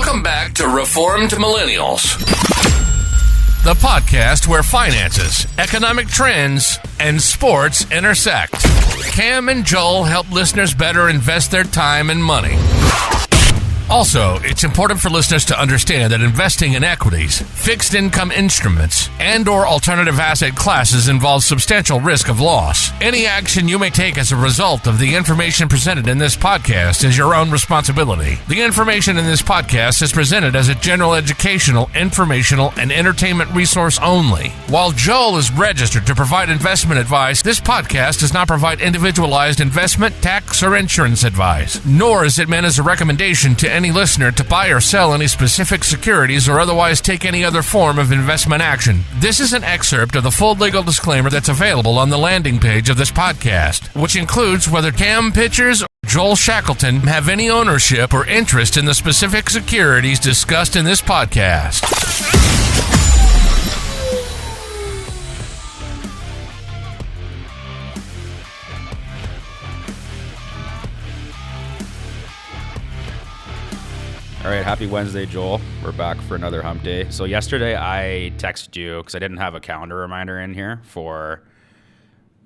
Welcome back to Reformed Millennials, the podcast where finances, economic trends, and sports intersect. Cam and Joel help listeners better invest their time and money. Also, it's important for listeners to understand that investing in equities, fixed income instruments, and/or alternative asset classes involves substantial risk of loss. Any action you may take as a result of the information presented in this podcast is your own responsibility. The information in this podcast is presented as a general educational, informational, and entertainment resource only. While Joel is registered to provide investment advice, this podcast does not provide individualized investment, tax, or insurance advice, nor is it meant as a recommendation to any listener to buy or sell any specific securities or otherwise take any other form of investment action. This is an excerpt of the full legal disclaimer that's available on the landing page of this podcast, which includes whether Cam Pitchers or Joel Shackleton have any ownership or interest in the specific securities discussed in this podcast. All right, happy Wednesday, Joel. We're back for another hump day. So yesterday I texted you because I didn't have a calendar reminder in here for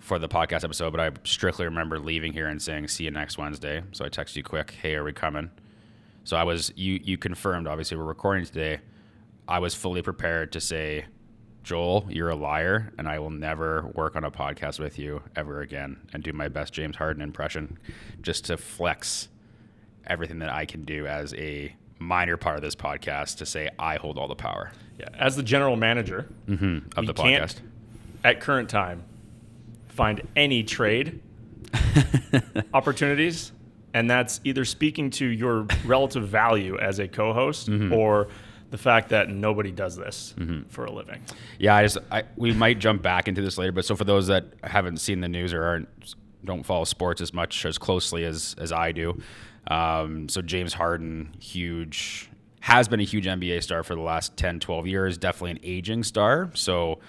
the podcast episode, but I strictly remember leaving here and saying, see you next Wednesday. So I texted you quick, hey, are we coming? So you confirmed, obviously we're recording today. I was fully prepared to say, Joel, you're a liar, and I will never work on a podcast with you ever again and do my best James Harden impression just to flex everything that I can do as a minor part of this podcast to say I hold all the power. Yeah, as the general manager of the podcast, can't, at current time, find any trade opportunities, and that's either speaking to your relative value as a co-host or the fact that nobody does this for a living. Yeah, we might jump back into this later, but so for those that haven't seen the news or don't follow sports as much as closely as I do. So James Harden, has been a huge NBA star for the last 10, 12 years, definitely an aging star. So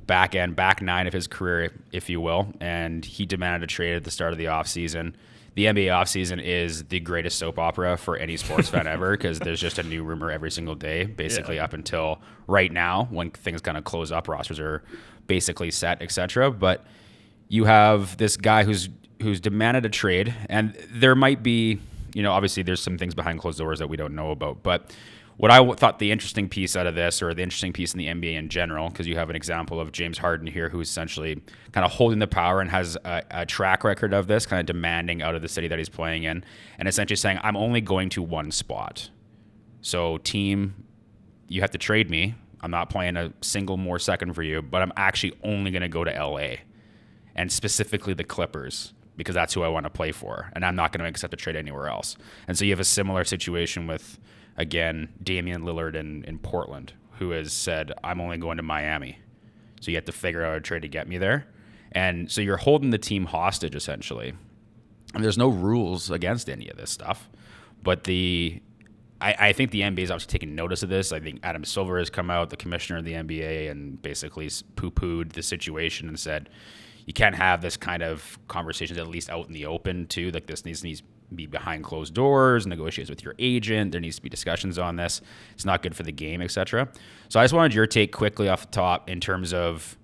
back nine of his career, if you will. And he demanded a trade at the start of the offseason. The NBA offseason is the greatest soap opera for any sports fan ever because there's just a new rumor every single day, basically up until right now when things kind of close up, rosters are basically set, etc. But you have this guy who's demanded a trade, and there might be, obviously there's some things behind closed doors that we don't know about. But what I thought the interesting piece out of this, or the interesting piece in the NBA in general, because you have an example of James Harden here who's essentially kind of holding the power and has a track record of this, kind of demanding out of the city that he's playing in, and essentially saying, I'm only going to one spot. So team, you have to trade me. I'm not playing a single more second for you, but I'm actually only going to go to LA, and specifically the Clippers, because that's who I want to play for, and I'm not going to accept a trade anywhere else. And so you have a similar situation with, again, Damian Lillard in Portland, who has said, I'm only going to Miami. So you have to figure out a trade to get me there. And so you're holding the team hostage, essentially. And there's no rules against any of this stuff. But I think the NBA is obviously taking notice of this. I think Adam Silver has come out, the commissioner of the NBA, and basically poo-pooed the situation and said, you can't have this kind of conversations at least out in the open too. Like this needs to be behind closed doors, negotiations with your agent. There needs to be discussions on this. It's not good for the game, etc. So I just wanted your take quickly off the top in terms of,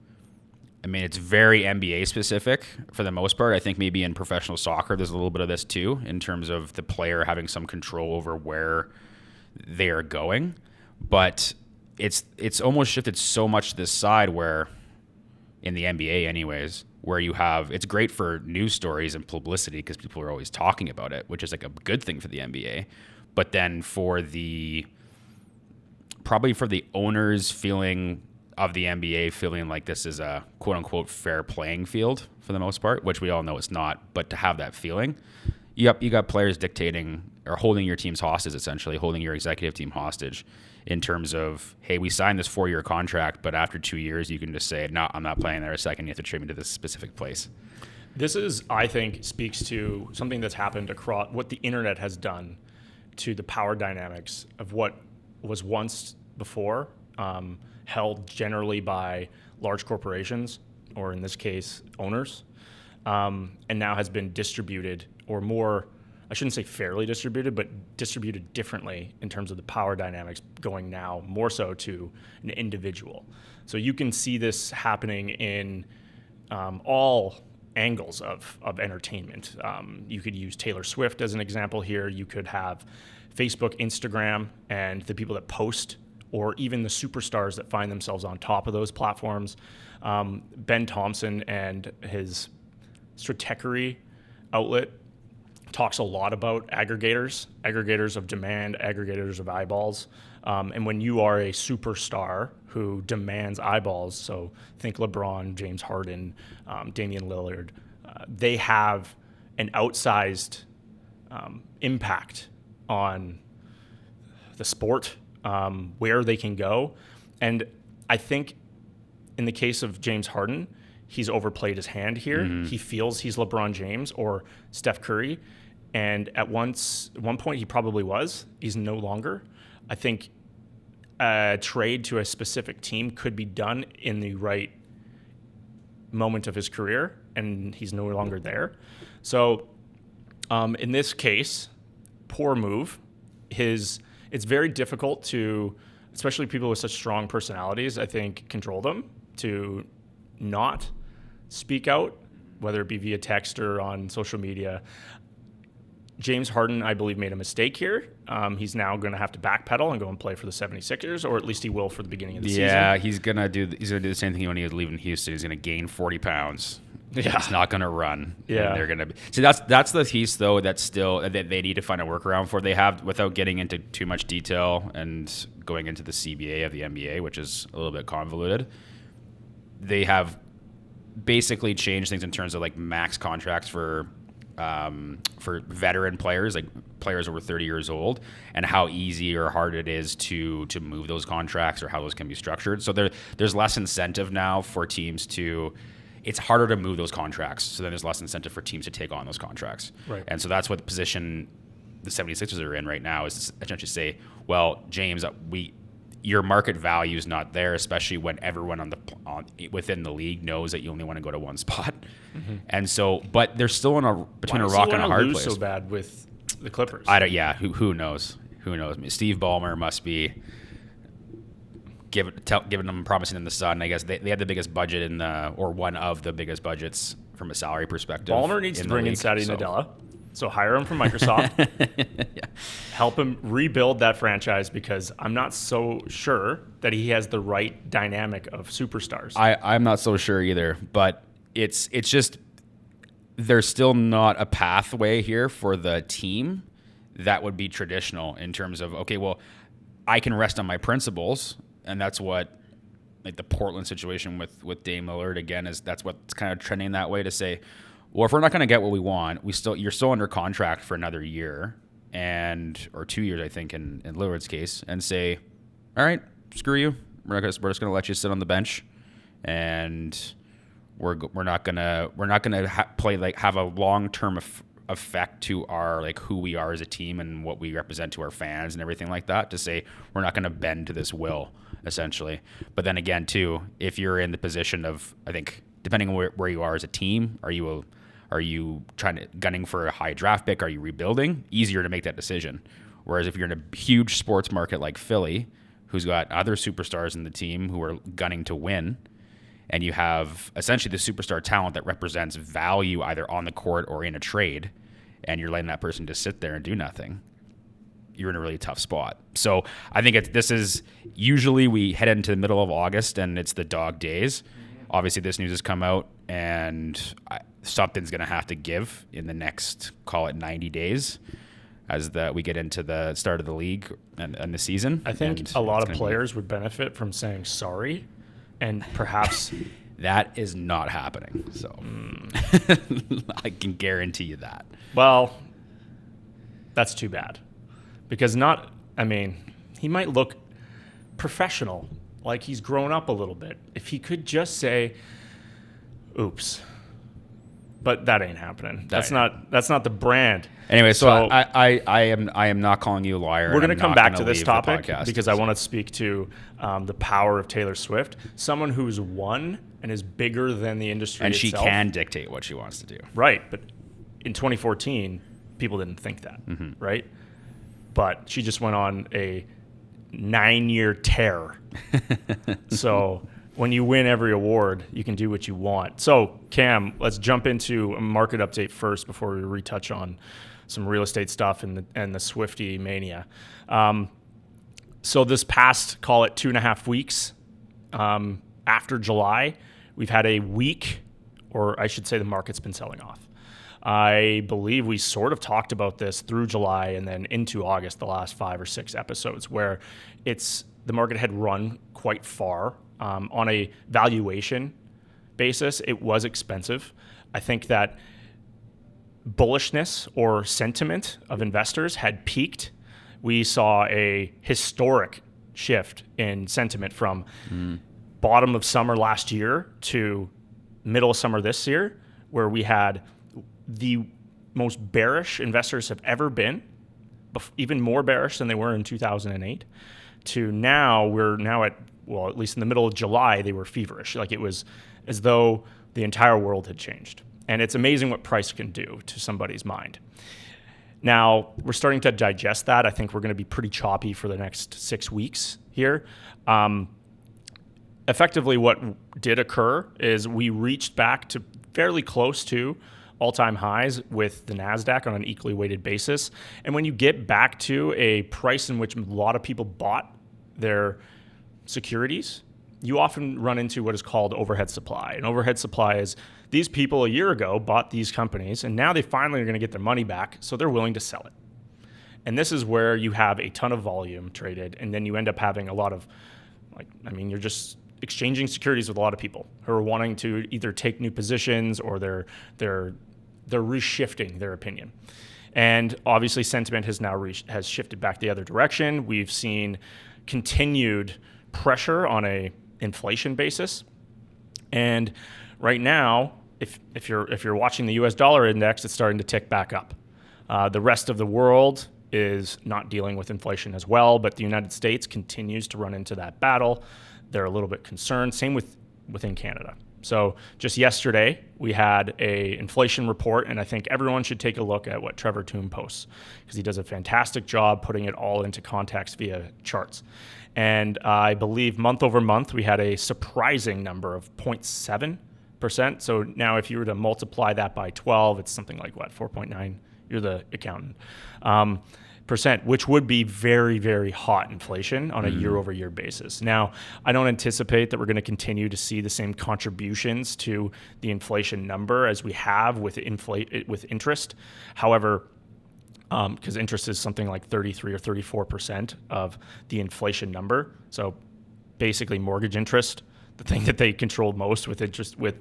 it's very NBA specific for the most part. I think maybe in professional soccer, there's a little bit of this too, in terms of the player having some control over where they are going. But it's almost shifted so much to this side where, in the NBA anyways, where you have, it's great for news stories and publicity because people are always talking about it, which is like a good thing for the NBA. But then probably for the owners of the NBA feeling like this is a quote unquote fair playing field for the most part, which we all know it's not, but to have that feeling, you got players dictating or holding your teams hostage, essentially holding your executive team hostage in terms of, hey, we signed this 4-year contract, but after 2 years, you can just say, no, I'm not playing there a second. You have to trade me to this specific place. This is, I think, speaks to something that's happened across what the internet has done to the power dynamics of what was once before held generally by large corporations, or in this case, owners, and now has been distributed or more I shouldn't say fairly distributed, but distributed differently in terms of the power dynamics going now more so to an individual. So you can see this happening in all angles of entertainment. You could use Taylor Swift as an example here. You could have Facebook, Instagram, and the people that post, or even the superstars that find themselves on top of those platforms. Ben Thompson and his Stratechery outlet talks a lot about aggregators of demand, aggregators of eyeballs. And when you are a superstar who demands eyeballs, so think LeBron, James Harden, Damian Lillard, they have an outsized impact on the sport, where they can go. And I think in the case of James Harden, he's overplayed his hand here. He feels he's LeBron James or Steph Curry. And at one point he probably was. He's no longer. I think a trade to a specific team could be done in the right moment of his career, and he's no longer there. So in this case, poor move. It's very difficult to, especially people with such strong personalities, I think, control them to not speak out, whether it be via text or on social media. James Harden, I believe, made a mistake here. He's now going to have to backpedal and go and play for the 76ers, or at least he will for the beginning of the season. Yeah, he's gonna do the same thing when he was leaving Houston. He's gonna gain 40 pounds. Yeah, he's not gonna run. Yeah, and they're gonna see that's the piece though that's still that they need to find a workaround for. They have, without getting into too much detail and going into the CBA of the NBA, which is a little bit convoluted. They have basically changed things in terms of like max contracts for veteran players, like players over 30 years old, and how easy or hard it is to move those contracts or how those can be structured. So there's less incentive now for teams to. It's harder to move those contracts, so then there's less incentive for teams to take on those contracts. Right. And so that's what the position the 76ers are in right now, is to essentially say, well, James, your market value is not there, especially when everyone within the league knows that you only want to go to one spot. Mm-hmm. And so, but they're still between a rock and a hard place. So bad with the Clippers. Who knows? Who knows? I mean, Steve Ballmer must be giving them, promising them the sun. I guess they had the biggest budget or one of the biggest budgets from a salary perspective. Ballmer needs to bring in Satya Nadella. So hire him from Microsoft, yeah. Help him rebuild that franchise, because I'm not so sure that he has the right dynamic of superstars. I'm not so sure either, but it's just there's still not a pathway here for the team that would be traditional in terms of, okay, well, I can rest on my principles, and that's what like the Portland situation with Dame Lillard again that's what's kind of trending that way, to say, well, if we're not going to get what we want, you're still under contract for another year or 2 years, I think, in Lillard's case, and say, all right, screw you. We're just going to let you sit on the bench, and we're not gonna have a long-term effect to our like who we are as a team and what we represent to our fans and everything like that. To say we're not going to bend to this will, essentially. But then again, too, if you're in the position of, I think, depending on where you are as a team, are you gunning for a high draft pick? Are you rebuilding? Easier to make that decision. Whereas if you're in a huge sports market like Philly, who's got other superstars in the team who are gunning to win, and you have essentially the superstar talent that represents value either on the court or in a trade, and you're letting that person just sit there and do nothing, you're in a really tough spot. So I think this is usually we head into the middle of August and it's the dog days. Obviously, this news has come out, and something's going to have to give in the next, call it 90 days, as we get into the start of the league and the season. I think a lot of players would benefit from saying sorry, and perhaps that is not happening. So I can guarantee you that. Well, that's too bad, because he might look professional, like he's grown up a little bit, if he could just say, oops. But that ain't happening. That's not the brand. Anyway, so I am not calling you a liar. We're going to come back to this topic because I want to speak to the power of Taylor Swift, someone who's won and is bigger than the industry and itself. She can dictate what she wants to do. Right, but in 2014, people didn't think that, right? But she just went on a 9-year tear. So when you win every award, you can do what you want. So Cam, let's jump into a market update first before we retouch on some real estate stuff and the Swiftie mania. So this past, call it 2.5 weeks after July, we've had a week, or I should say the market's been selling off. I believe we sort of talked about this through July and then into August, the last 5 or 6 episodes, where the market had run quite far. On a valuation basis, it was expensive. I think that bullishness or sentiment of investors had peaked. We saw a historic shift in sentiment from bottom of summer last year to middle of summer this year, where we had the most bearish investors have ever been, even more bearish than they were in 2008, to now we're now at, well, at least in the middle of July, they were feverish. Like it was as though the entire world had changed. And it's amazing what price can do to somebody's mind. Now, we're starting to digest that. I think we're going to be pretty choppy for the next 6 weeks here. Effectively, what did occur is we reached back to fairly close to all-time highs with the NASDAQ on an equally weighted basis. And when you get back to a price in which a lot of people bought their securities, you often run into what is called overhead supply. And overhead supply is these people a year ago bought these companies, and now they finally are going to get their money back, so they're willing to sell it. And this is where you have a ton of volume traded, and then you end up having a lot of, you're just exchanging securities with a lot of people who are wanting to either take new positions or they're reshifting their opinion. And obviously sentiment has shifted back the other direction. We've seen continued pressure on a inflation basis. And right now, if you're watching the US dollar index, it's starting to tick back up. The rest of the world is not dealing with inflation as well, but the United States continues to run into that battle. They're a little bit concerned. Same within Canada. So just yesterday, we had a inflation report, and I think everyone should take a look at what Trevor Toome posts because he does a fantastic job putting it all into context via charts. And I believe month over month, we had a surprising number of 0.7%. So now if you were to multiply that by 12, it's something like, 4.9? You're the accountant. Percent, which would be very, very hot inflation on a year-over-year basis. Now, I don't anticipate that we're going to continue to see the same contributions to the inflation number as we have with interest. However, because interest is something like 33 or 34% of the inflation number. So basically mortgage interest, the thing that they control most with interest with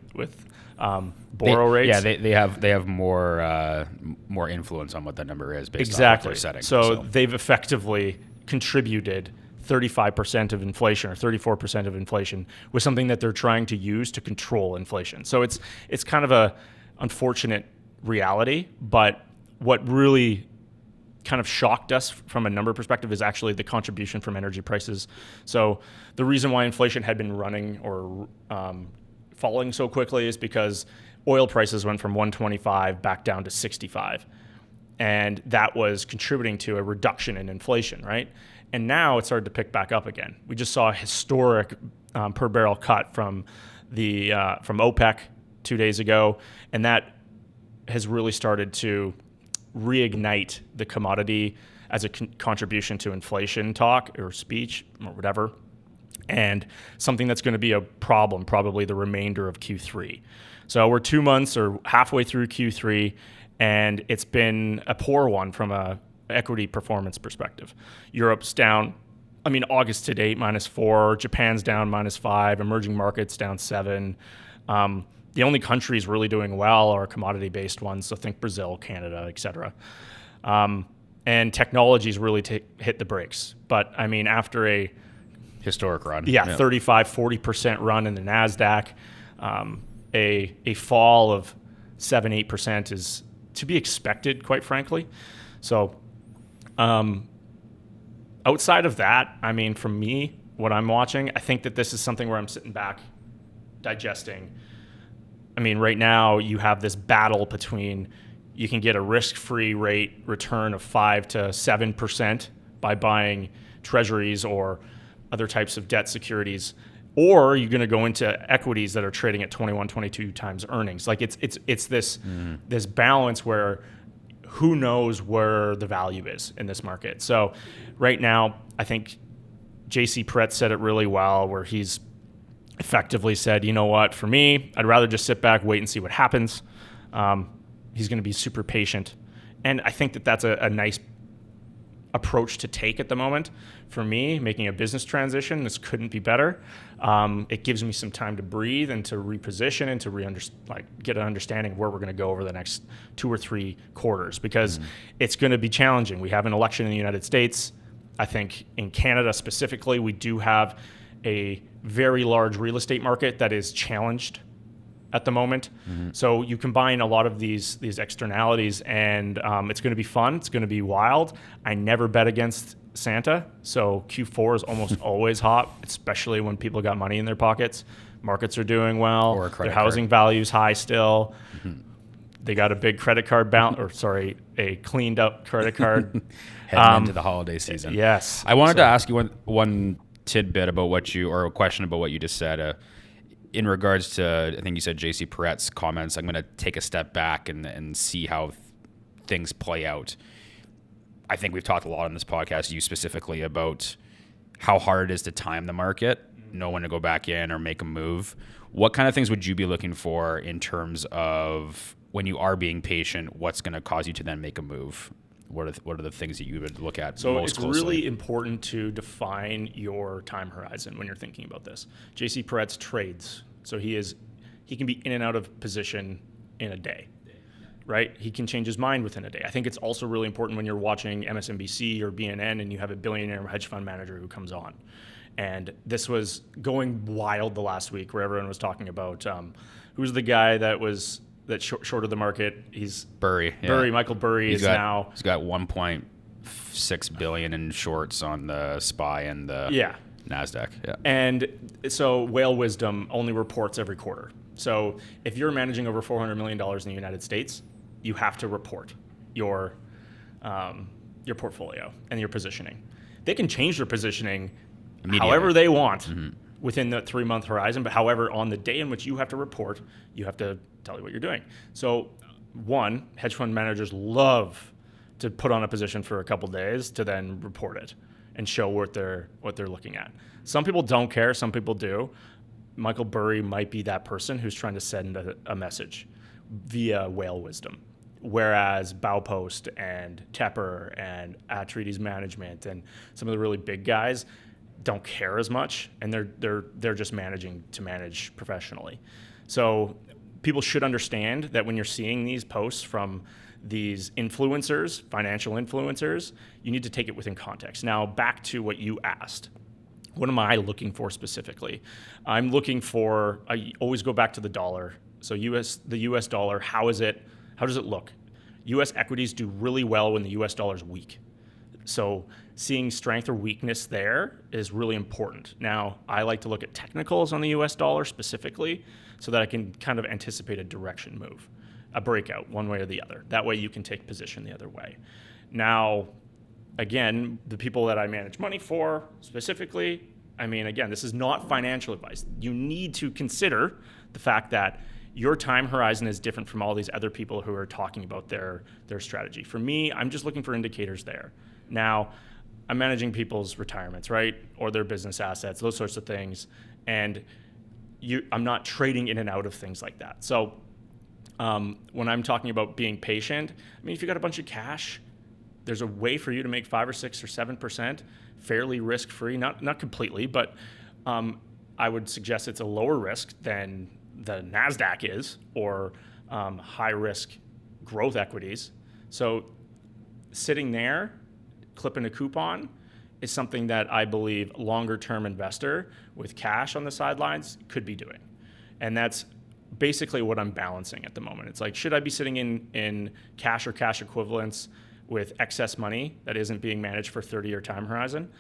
borrow rates. Yeah, they have more influence on what that number is based on what they're setting. So they've effectively contributed 35% of inflation or 34% of inflation with something that they're trying to use to control inflation. So it's kind of a unfortunate reality, but what really kind of shocked us from a number perspective is actually the contribution from energy prices. So the reason why inflation had been running or falling so quickly is because oil prices went from 125 back down to 65. And that was contributing to a reduction in inflation, right? And now it started to pick back up again. We just saw a historic per barrel cut from OPEC 2 days ago, and that has really started to reignite the commodity as a contribution to inflation talk or speech or whatever, and something that's going to be a problem probably the remainder of Q3. So we're 2 months or halfway through Q3, and it's been a poor one from a equity performance perspective. Europe's down, August to date, -4, Japan's down -5, emerging markets down 7. The only countries really doing well are commodity-based ones, so think Brazil, Canada, et cetera. And technology's really hit the brakes. But, after a historic run. 35, 40% run in the NASDAQ, a fall of 7, 8% is to be expected, quite frankly. So outside of that, from me, what I'm watching, I think that this is something where I'm sitting back digesting. Right now you have this battle between you can get a risk-free rate return of 5 to 7% by buying treasuries or other types of debt securities, or you're going to go into equities that are trading at 21, 22 times earnings. Like it's this this balance where who knows where the value is in this market. So right now, I think JC Perret said it really well, where he's effectively said, you know what, for me, I'd rather just sit back, wait and see what happens. He's going to be super patient. And I think that that's a nice approach to take at the moment. For me, making a business transition, this couldn't be better. It gives me some time to breathe and to reposition and to get an understanding of where we're going to go over the next 2 or 3 quarters, because it's going to be challenging. We have an election in the United States. I think in Canada specifically, we do have a very large real estate market that is challenged at the moment. So you combine a lot of these externalities, and it's going to be fun. It's going to be wild. I never bet against Santa, so Q4 is almost always hot, especially when people got money in their pockets. Markets are doing well. Or a credit their housing card. value's high still. They got a big credit card balance, a cleaned up credit card. Heading into the holiday season. Yes. I wanted to ask you one tidbit about a question about what you just said. In regards to, I think you said JC Perret's comments, I'm going to take a step back and see how things play out. I think we've talked a lot on this podcast, you specifically, about how hard it is to time the market, know when to go back in or make a move. What kind of things would you be looking for in terms of when you are being patient, what's going to cause you to then make a move? What are the things that you would look at most closely? So it's really important to define your time horizon when you're thinking about this. JC Perret's trades. So he can be in and out of position in a day, right? He can change his mind within a day. I think it's also really important when you're watching MSNBC or BNN and you have a billionaire hedge fund manager who comes on. And this was going wild the last week, where everyone was talking about who's the guy that shorted the market. He's Burry. Michael Burry He's now. He's got 1.6 billion in shorts on the SPY and the NASDAQ. Yeah. And so Whale Wisdom only reports every quarter. So if you're managing over $400 million in the United States, you have to report your portfolio and your positioning. They can change their positioning however they want within the 3-month horizon, but however, on the day in which you have to report, you have to tell you what you're doing. So one, hedge fund managers love to put on a position for a couple days to then report it and show what they're looking at. Some people don't care, some people do. Michael Burry might be that person who's trying to send a message via Whale Wisdom. Whereas Baupost and Tepper and Atreides Management and some of the really big guys don't care as much, and they're just managing to manage professionally. So people should understand that when you're seeing these posts from these influencers, financial influencers, you need to take it within context. Now, back to what you asked. What am I looking for specifically? I'm looking for, I always go back to the dollar. So the US dollar, how does it look? US equities do really well when the US dollar is weak. So seeing strength or weakness there is really important. Now, I like to look at technicals on the US dollar specifically so that I can kind of anticipate a direction move, a breakout one way or the other. That way you can take position the other way. Now, again, the people that I manage money for specifically, I mean, again, this is not financial advice. You need to consider the fact that your time horizon is different from all these other people who are talking about their strategy. For me, I'm just looking for indicators there. Now, I'm managing people's retirements, right? Or their business assets, those sorts of things. And I'm not trading in and out of things like that. So when I'm talking about being patient, I mean, if you got a bunch of cash, there's a way for you to make 5 or 6 or 7% fairly risk-free, not completely, but I would suggest it's a lower risk than the NASDAQ is, or high-risk growth equities. So sitting there, clipping a coupon, is something that I believe a longer-term investor with cash on the sidelines could be doing. And that's basically what I'm balancing at the moment. It's like, should I be sitting in cash or cash equivalents with excess money that isn't being managed for 30-year time horizon?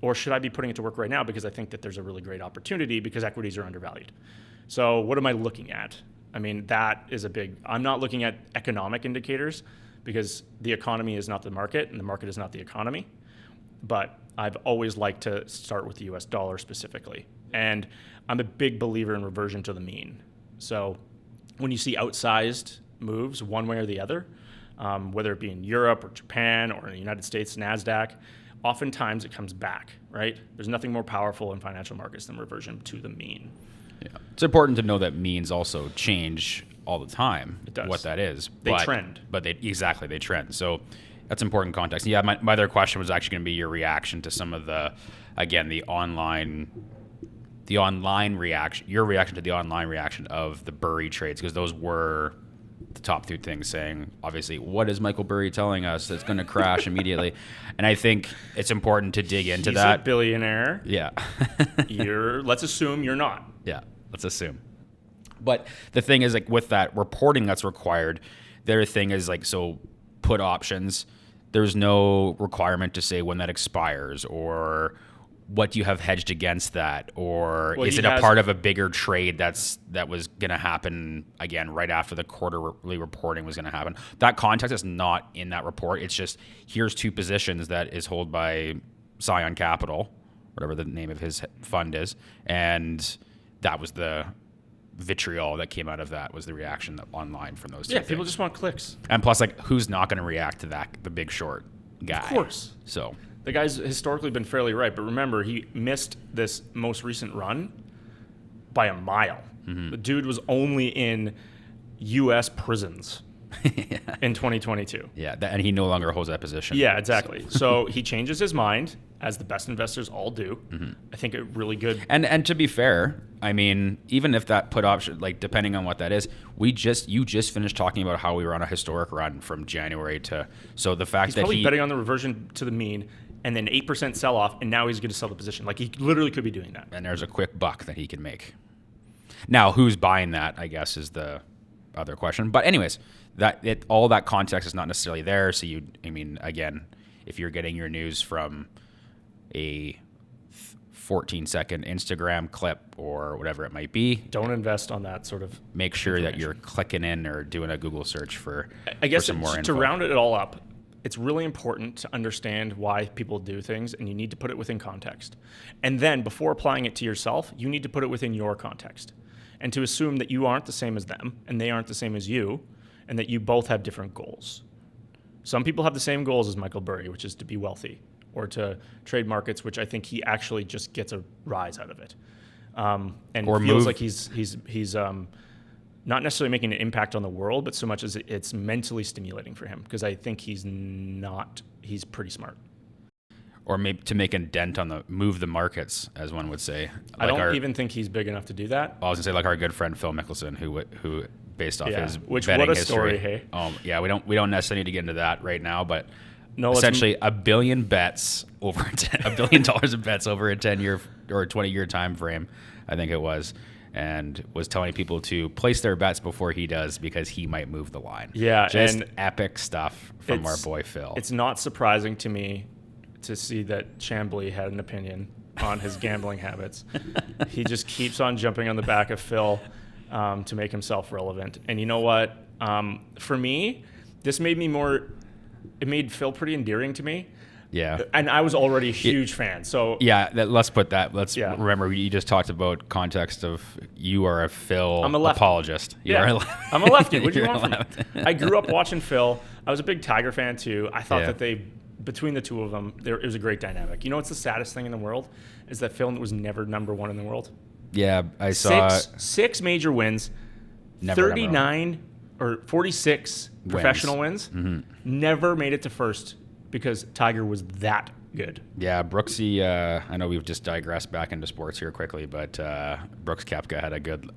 Or should I be putting it to work right now because I think that there's a really great opportunity because equities are undervalued? So what am I looking at? I mean, that is a big. I'm not looking at economic indicators because the economy is not the market and the market is not the economy. But I've always liked to start with the US dollar specifically. And I'm a big believer in reversion to the mean. So when you see outsized moves one way or the other, whether it be in Europe or Japan or in the United States, NASDAQ, oftentimes it comes back, right? There's nothing more powerful in financial markets than reversion to the mean. Yeah. It's important to know that means also change all the time. It does. What that is. They trend. But they trend. So that's important context. Yeah, my other question was actually going to be your reaction to some of the online reaction, your reaction to the online reaction of the Burry trades, because those were the top 2 things saying, obviously, what is Michael Burry telling us that's going to crash immediately? And I think it's important to dig into that. He's a billionaire. Yeah. Let's assume you're not. Yeah, let's assume. But the thing is, like, with that reporting that's required, their thing is like, so put options, there's no requirement to say when that expires or what do you have hedged against that, or is it a part of a bigger trade that was going to happen again right after the quarterly reporting was going to happen? That context is not in that report. It's just, here's 2 positions that is held by Scion Capital, whatever the name of his fund is, and that was the vitriol that came out of that, was the reaction online from those 2 things. People just want clicks. And plus, like, who's not going to react to that? The Big Short guy. Of course. So the guy's historically been fairly right, but remember, he missed this most recent run by a mile. Mm-hmm. The dude was only in U.S. prisons in 2022. Yeah, and he no longer holds that position. Yeah, exactly. So he changes his mind, as the best investors all do. Mm-hmm. I think a really good... And to be fair, I mean, even if that put option, like, depending on what that is, you just finished talking about how we were on a historic run from January to... So the fact he's that probably betting on the reversion to the mean, and then 8% sell-off, and now he's going to sell the position. Like, he literally could be doing that. And there's a quick buck that he can make. Now, who's buying that, I guess, is the other question. But anyways, all that context is not necessarily there. So again, if you're getting your news from a 14-second Instagram clip or whatever it might be, don't invest on that sort of... Make sure that you're clicking in or doing a Google search for some more info. To round it all up, it's really important to understand why people do things, and you need to put it within context. And then, before applying it to yourself, you need to put it within your context. And to assume that you aren't the same as them, and they aren't the same as you, and that you both have different goals. Some people have the same goals as Michael Burry, which is to be wealthy, or to trade markets, which I think he actually just gets a rise out of it. And or feels like he's not necessarily making an impact on the world, but so much as it's mentally stimulating for him, because I think he's pretty smart. Or maybe to make a dent on move the markets, as one would say. I don't even think he's big enough to do that. I was gonna say, like our good friend Phil Mickelson, who based off his what betting a history. Story, hey? Yeah, we don't necessarily need to get into that right now, but essentially $1 billion bets over $1 billion of bets over a 10-year or 20-year time frame, I think it was, and was telling people to place their bets before he does because he might move the line. Yeah, just and epic stuff from our boy Phil. It's not surprising to me to see that Chambly had an opinion on his gambling habits. He just keeps on jumping on the back of Phil to make himself relevant. And you know what? For me, this made me it made Phil pretty endearing to me. Yeah. And I was already a huge fan. So yeah, let's put that. Remember, you just talked about context of you are a Phil apologist. I'm a lefty. What do you want from me? I grew up watching Phil. I was a big Tiger fan too. I thought that between the two of them, it was a great dynamic. You know what's the saddest thing in the world? Is that Phil was never number one in the world. Yeah, I saw six major wins, never 39 or 46 professional wins. Mm-hmm. Never made it to first because Tiger was that good. Yeah, Brooksy, I know we've just digressed back into sports here quickly, but Brooks Koepka had a good,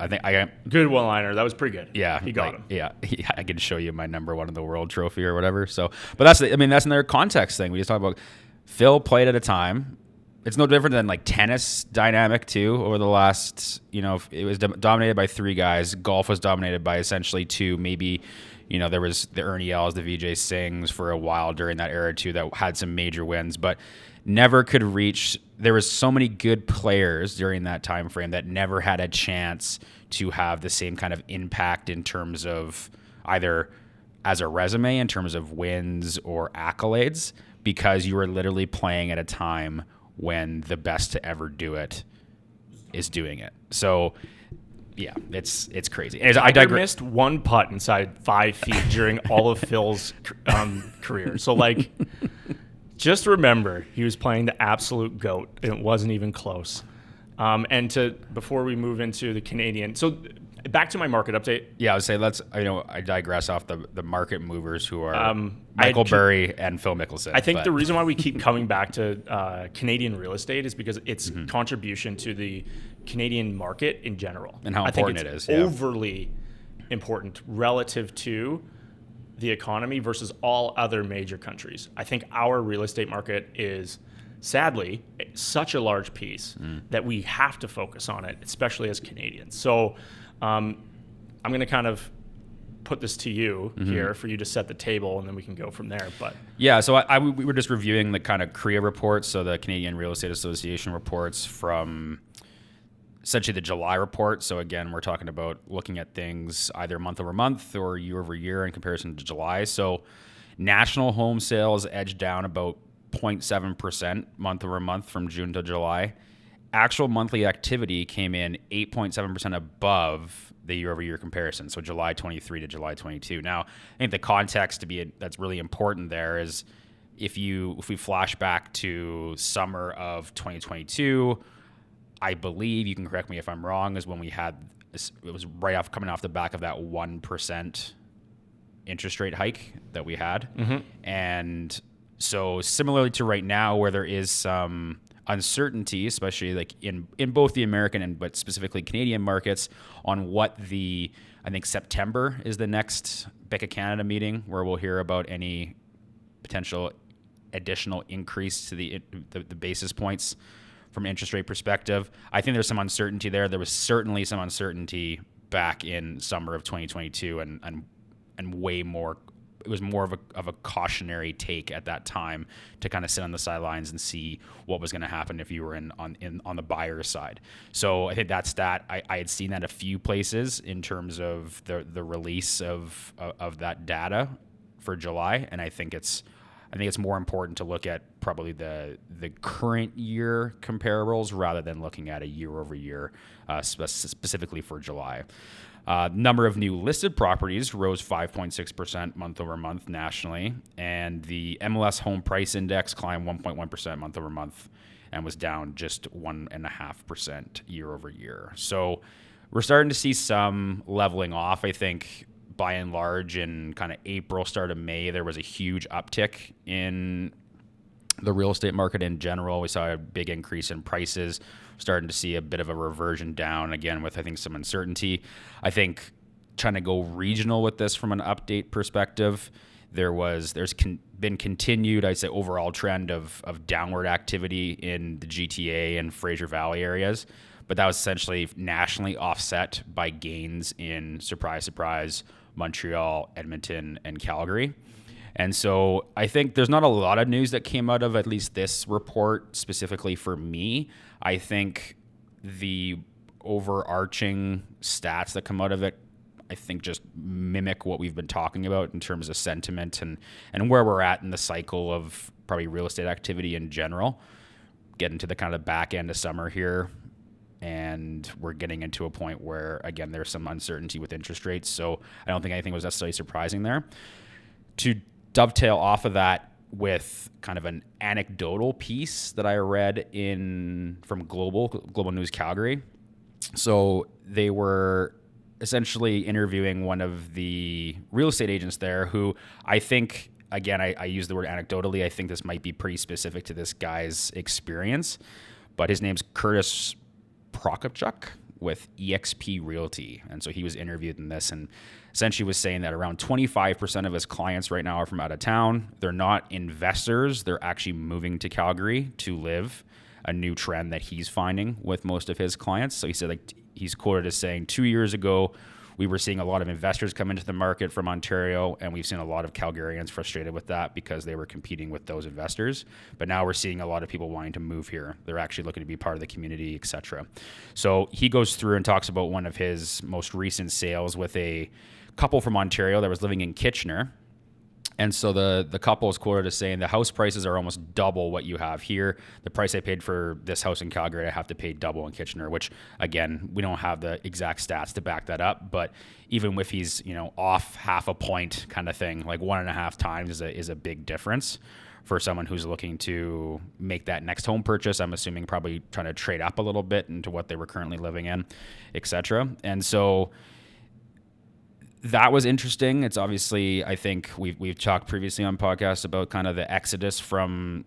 good one-liner. That was pretty good. Yeah. He got him. Yeah, I could show you my number one in the world trophy or whatever. So, but that's another context thing. We just talk about Phil played at a time. It's no different than like tennis dynamic too. Over the last, it was dominated by 3 guys. Golf was dominated by essentially 2, maybe. There was the Ernie Els, the Vijay Singhs for a while during that era too that had some major wins, but never could reach there was so many good players during that time frame that never had a chance to have the same kind of impact in terms of either as a resume in terms of wins or accolades, because you were literally playing at a time when the best to ever do it is doing it. So yeah, it's crazy. I missed one putt inside 5 feet during all of Phil's career. So like, just remember, he was playing the absolute GOAT, and it wasn't even close. Before we move into the Canadian, so back to my market update. Yeah, I would say I digress off the market movers who are Michael Burry and Phil Mickelson. I think the reason why we keep coming back to Canadian real estate is because its contribution to the Canadian market in general. And how important it is. Overly important relative to the economy versus all other major countries. I think our real estate market is, sadly, such a large piece that we have to focus on it, especially as Canadians. So I'm going to kind of put this to you here for you to set the table, and then we can go from there. But yeah, so we were just reviewing the kind of CREA reports, so the Canadian Real Estate Association reports from essentially the July report. So again, we're talking about looking at things either month over month or year over year in comparison to July. So national home sales edged down about 0.7% month over month from June to July. Actual monthly activity came in 8.7% above the year-over-year comparison, so July 23 to July 22. Now, I think the context that's really important there is if we flash back to summer of 2022, I believe, you can correct me if I'm wrong, is when it was coming off the back of that 1% interest rate hike that we had. And so similarly to right now, where there is some uncertainty, especially like in both the American but specifically Canadian markets, on what I think September is the next Bank of Canada meeting where we'll hear about any potential additional increase to the basis points from an interest rate perspective. I think there's some uncertainty there. There was certainly some uncertainty back in summer of 2022 and way more. It was more of a cautionary take at that time to kind of sit on the sidelines and see what was going to happen if you were on the buyer's side. So I think that stat, I had seen that a few places in terms of the release of that data for July, and I think it's more important to look at probably the current year comparables rather than looking at a year over year, specifically for July. Number of new listed properties rose 5.6% month over month nationally, and the MLS home price index climbed 1.1% month over month and was down just 1.5% year over year. So we're starting to see some leveling off. I think by and large in kind of April, start of May, there was a huge uptick in the real estate market in general. We saw a big increase in prices, starting to see a bit of a reversion down again with, I think, some uncertainty. I think trying to go regional with this from an update perspective, there's been continued, I'd say, overall trend of downward activity in the GTA and Fraser Valley areas, but that was essentially nationally offset by gains in, surprise, surprise, Montreal, Edmonton, and Calgary. And so I think there's not a lot of news that came out of at least this report specifically for me. I think the overarching stats that come out of it, I think, just mimic what we've been talking about in terms of sentiment and where we're at in the cycle of probably real estate activity in general. Getting to the kind of back end of summer here, and we're getting into a point where, again, there's some uncertainty with interest rates. So I don't think anything was necessarily surprising there. To dovetail off of that with kind of an anecdotal piece that I read from Global News Calgary. So they were essentially interviewing one of the real estate agents there who I think, again, I use the word anecdotally, I think this might be pretty specific to this guy's experience, but his name's Curtis Prokopchuk with eXp Realty. And so he was interviewed in this and essentially was saying that around 25% of his clients right now are from out of town. They're not investors. They're actually moving to Calgary to live, a new trend that he's finding with most of his clients. So he said, like, he's quoted as saying, 2 years ago, we were seeing a lot of investors come into the market from Ontario, and we've seen a lot of Calgarians frustrated with that because they were competing with those investors. But now we're seeing a lot of people wanting to move here. They're actually looking to be part of the community, etc. So he goes through and talks about one of his most recent sales with a couple from Ontario that was living in Kitchener. And so the couple is quoted as saying the house prices are almost double what you have here. The price I paid for this house in Calgary, I have to pay double in Kitchener, which again, we don't have the exact stats to back that up. But even if he's, off half a point kind of thing, like 1.5 times is a big difference for someone who's looking to make that next home purchase. I'm assuming probably trying to trade up a little bit into what they were currently living in, et cetera. And so that was interesting. It's obviously, I think we've talked previously on podcasts about kind of the exodus from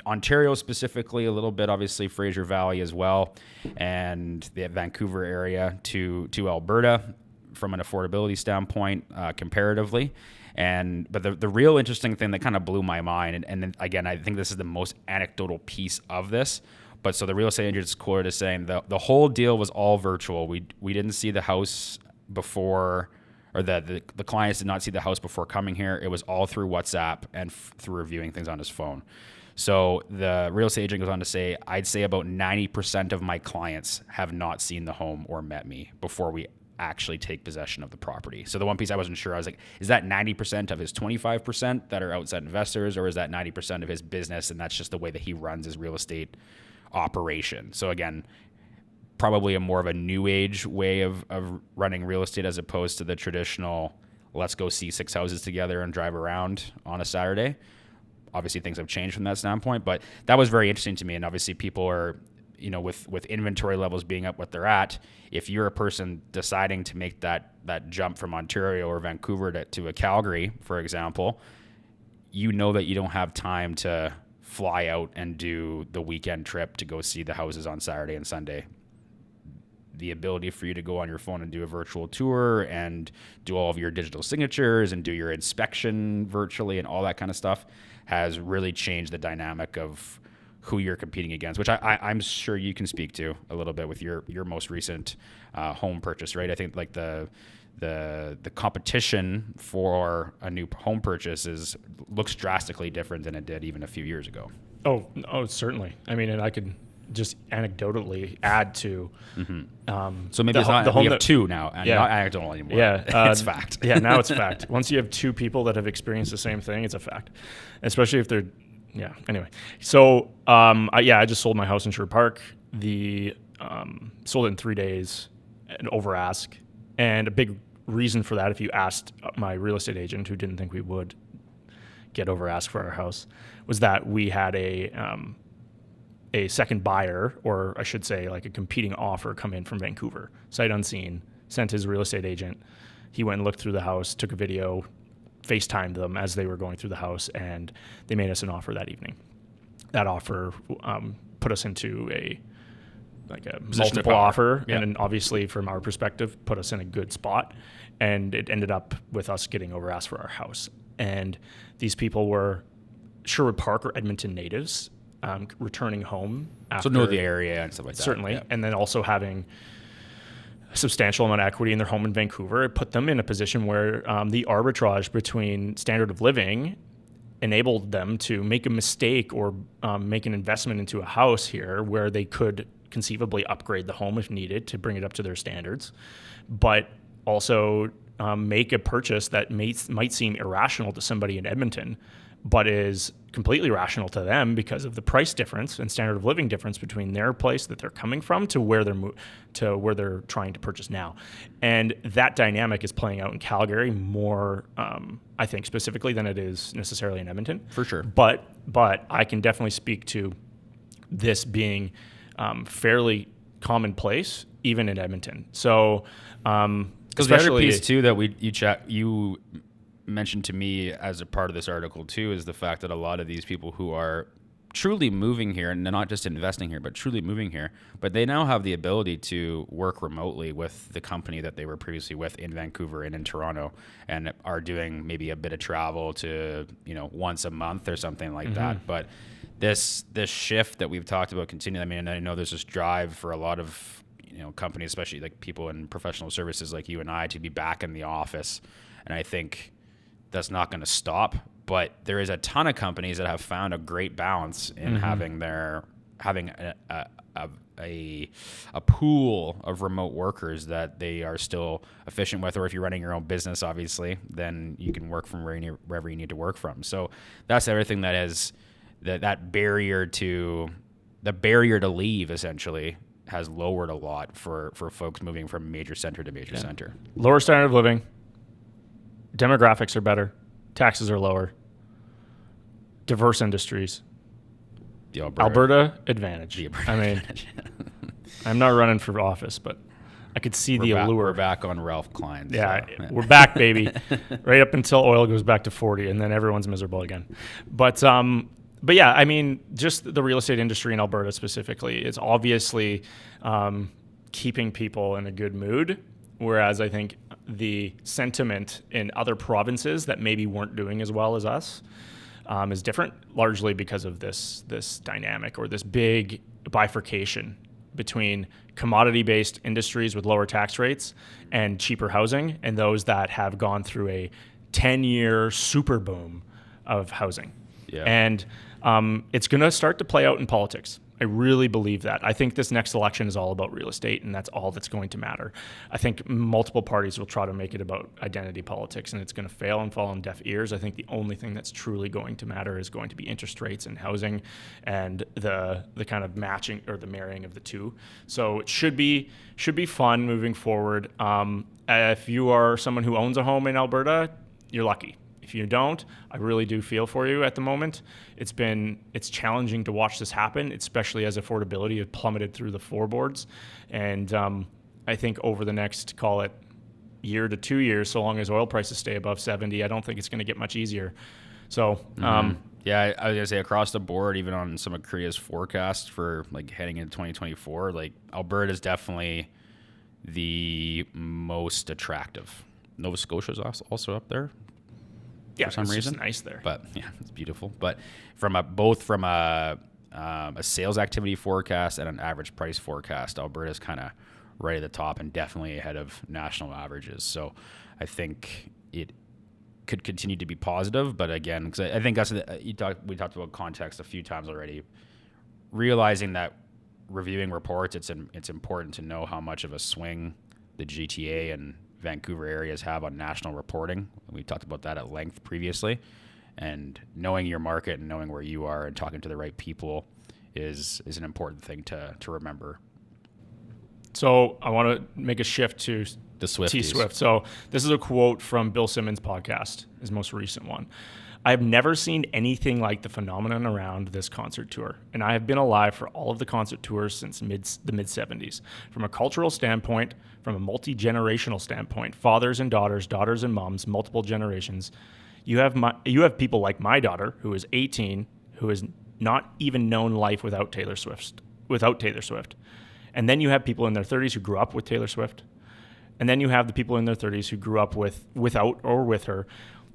Ontario specifically, a little bit, obviously Fraser Valley as well, and the Vancouver area to Alberta from an affordability standpoint, comparatively. But the real interesting thing that kind of blew my mind, and then again, I think this is the most anecdotal piece of this, but so the real estate agent's quoted as saying the whole deal was all virtual. We didn't see the house before, or the clients did not see the house before coming here. It was all through WhatsApp and through reviewing things on his phone. So the real estate agent goes on to say, I'd say about 90% of my clients have not seen the home or met me before we actually take possession of the property. So the one piece I wasn't sure, I was like, is that 90% of his 25% that are outside investors, or is that 90% of his business and that's just the way that he runs his real estate operation? So again, probably a more of a new age way of running real estate as opposed to the traditional, let's go see 6 houses together and drive around on a Saturday. Obviously things have changed from that standpoint, but that was very interesting to me. And obviously people are, with inventory levels being up what they're at, if you're a person deciding to make that jump from Ontario or Vancouver to a Calgary, for example, that you don't have time to fly out and do the weekend trip to go see the houses on Saturday and Sunday. The ability for you to go on your phone and do a virtual tour and do all of your digital signatures and do your inspection virtually and all that kind of stuff has really changed the dynamic of who you're competing against, which I'm sure you can speak to a little bit with your most recent home purchase, right? I think like the competition for a new home purchase looks drastically different than it did even a few years ago. Oh, certainly. I mean, and I could just anecdotally add to. So maybe we have two now, and not anecdotal anymore. Yeah, it's fact. Yeah, now it's fact. Once you have two people that have experienced the same thing, it's a fact, especially if they're. Yeah. Anyway, so I just sold my house in Sherwood Park. Sold it in 3 days, and over ask, and a big reason for that, if you asked my real estate agent, who didn't think we would get over ask for our house, was that we had a second buyer, or I should say like a competing offer, come in from Vancouver, sight unseen, sent his real estate agent. He went and looked through the house, took a video, FaceTimed them as they were going through the house, and they made us an offer that evening. That offer put us into a multiple offer, and then obviously from our perspective, put us in a good spot. And it ended up with us getting over asked for our house. And these people were Sherwood Park or Edmonton natives, returning home after, so know the area and stuff like that. Certainly, and then also having a substantial amount of equity in their home in Vancouver. It put them in a position where the arbitrage between standard of living enabled them to make a mistake or make an investment into a house here where they could conceivably upgrade the home if needed to bring it up to their standards, but also make a purchase that might seem irrational to somebody in Edmonton, but is completely rational to them because of the price difference and standard of living difference between their place that they're coming from to where they're trying to purchase now. And that dynamic is playing out in Calgary more, I think, specifically than it is necessarily in Edmonton. For sure. But I can definitely speak to this being fairly commonplace even in Edmonton. So, because the other piece too that you mentioned to me as a part of this article too is the fact that a lot of these people who are truly moving here, and not just investing here, but truly moving here, but they now have the ability to work remotely with the company that they were previously with in Vancouver and in Toronto, and are doing maybe a bit of travel to, once a month or something like that. But this shift that we've talked about continuing, I mean, I know there's this drive for a lot of companies, especially like people in professional services like you and I, to be back in the office. And I think that's not going to stop. But there is a ton of companies that have found a great balance in having a pool of remote workers that they are still efficient with. Or if you're running your own business, obviously, then you can work from wherever you need to work from. So that's everything that has that barrier to leave essentially has lowered a lot for folks moving from major center to major center. Lower standard of living, demographics are better, taxes are lower, diverse industries. The Alberta advantage. I mean, I'm not running for office, but I could see the allure. We're back on Ralph Klein. Yeah, we're back, baby. Right up until oil goes back to 40, and then everyone's miserable again. But yeah, I mean, just the real estate industry in Alberta specifically is obviously keeping people in a good mood, whereas I think the sentiment in other provinces that maybe weren't doing as well as us is different, largely because of this dynamic or this big bifurcation between commodity-based industries with lower tax rates and cheaper housing, and those that have gone through a 10-year super boom of housing. Yeah. And it's going to start to play out in politics. I really believe that. I think this next election is all about real estate, and that's all that's going to matter. I think multiple parties will try to make it about identity politics, and it's going to fail and fall on deaf ears. I think the only thing that's truly going to matter is going to be interest rates and housing and the kind of matching or the marrying of the two. So it should be fun moving forward. If you are someone who owns a home in Alberta, you're lucky. If you don't, I really do feel for you at the moment. It's challenging to watch this happen, especially as affordability has plummeted through the floorboards. And I think over the next, call it year to 2 years, so long as oil prices stay above 70, I don't think it's going to get much easier. So, yeah, I was gonna say across the board, even on some of Korea's forecasts for like heading into 2024, like Alberta is definitely the most attractive. Nova Scotia is also up there. Yeah, for some reason, just nice there. But yeah, it's beautiful. But from a sales activity forecast and an average price forecast, Alberta is kind of right at the top and definitely ahead of national averages. So I think it could continue to be positive. But again, because I think we talked about context a few times already. Realizing that reviewing reports, it's important to know how much of a swing the GTA and Vancouver areas have on national reporting. We talked about that at length previously, and knowing your market and knowing where you are and talking to the right people is an important thing to remember. So I want to make a shift to The Swifties. T-Swift. So this is a quote from Bill Simmons' podcast, his most recent one. I have never seen anything like the phenomenon around this concert tour, and I have been alive for all of the concert tours since the mid-70s. From a cultural standpoint, from a multi-generational standpoint, fathers and daughters, daughters and moms, multiple generations, you have people like my daughter, who is 18, who has not even known life without Taylor Swift. And then you have people in their 30s who grew up with Taylor Swift. And then you have the people in their 30s who grew up without or with her.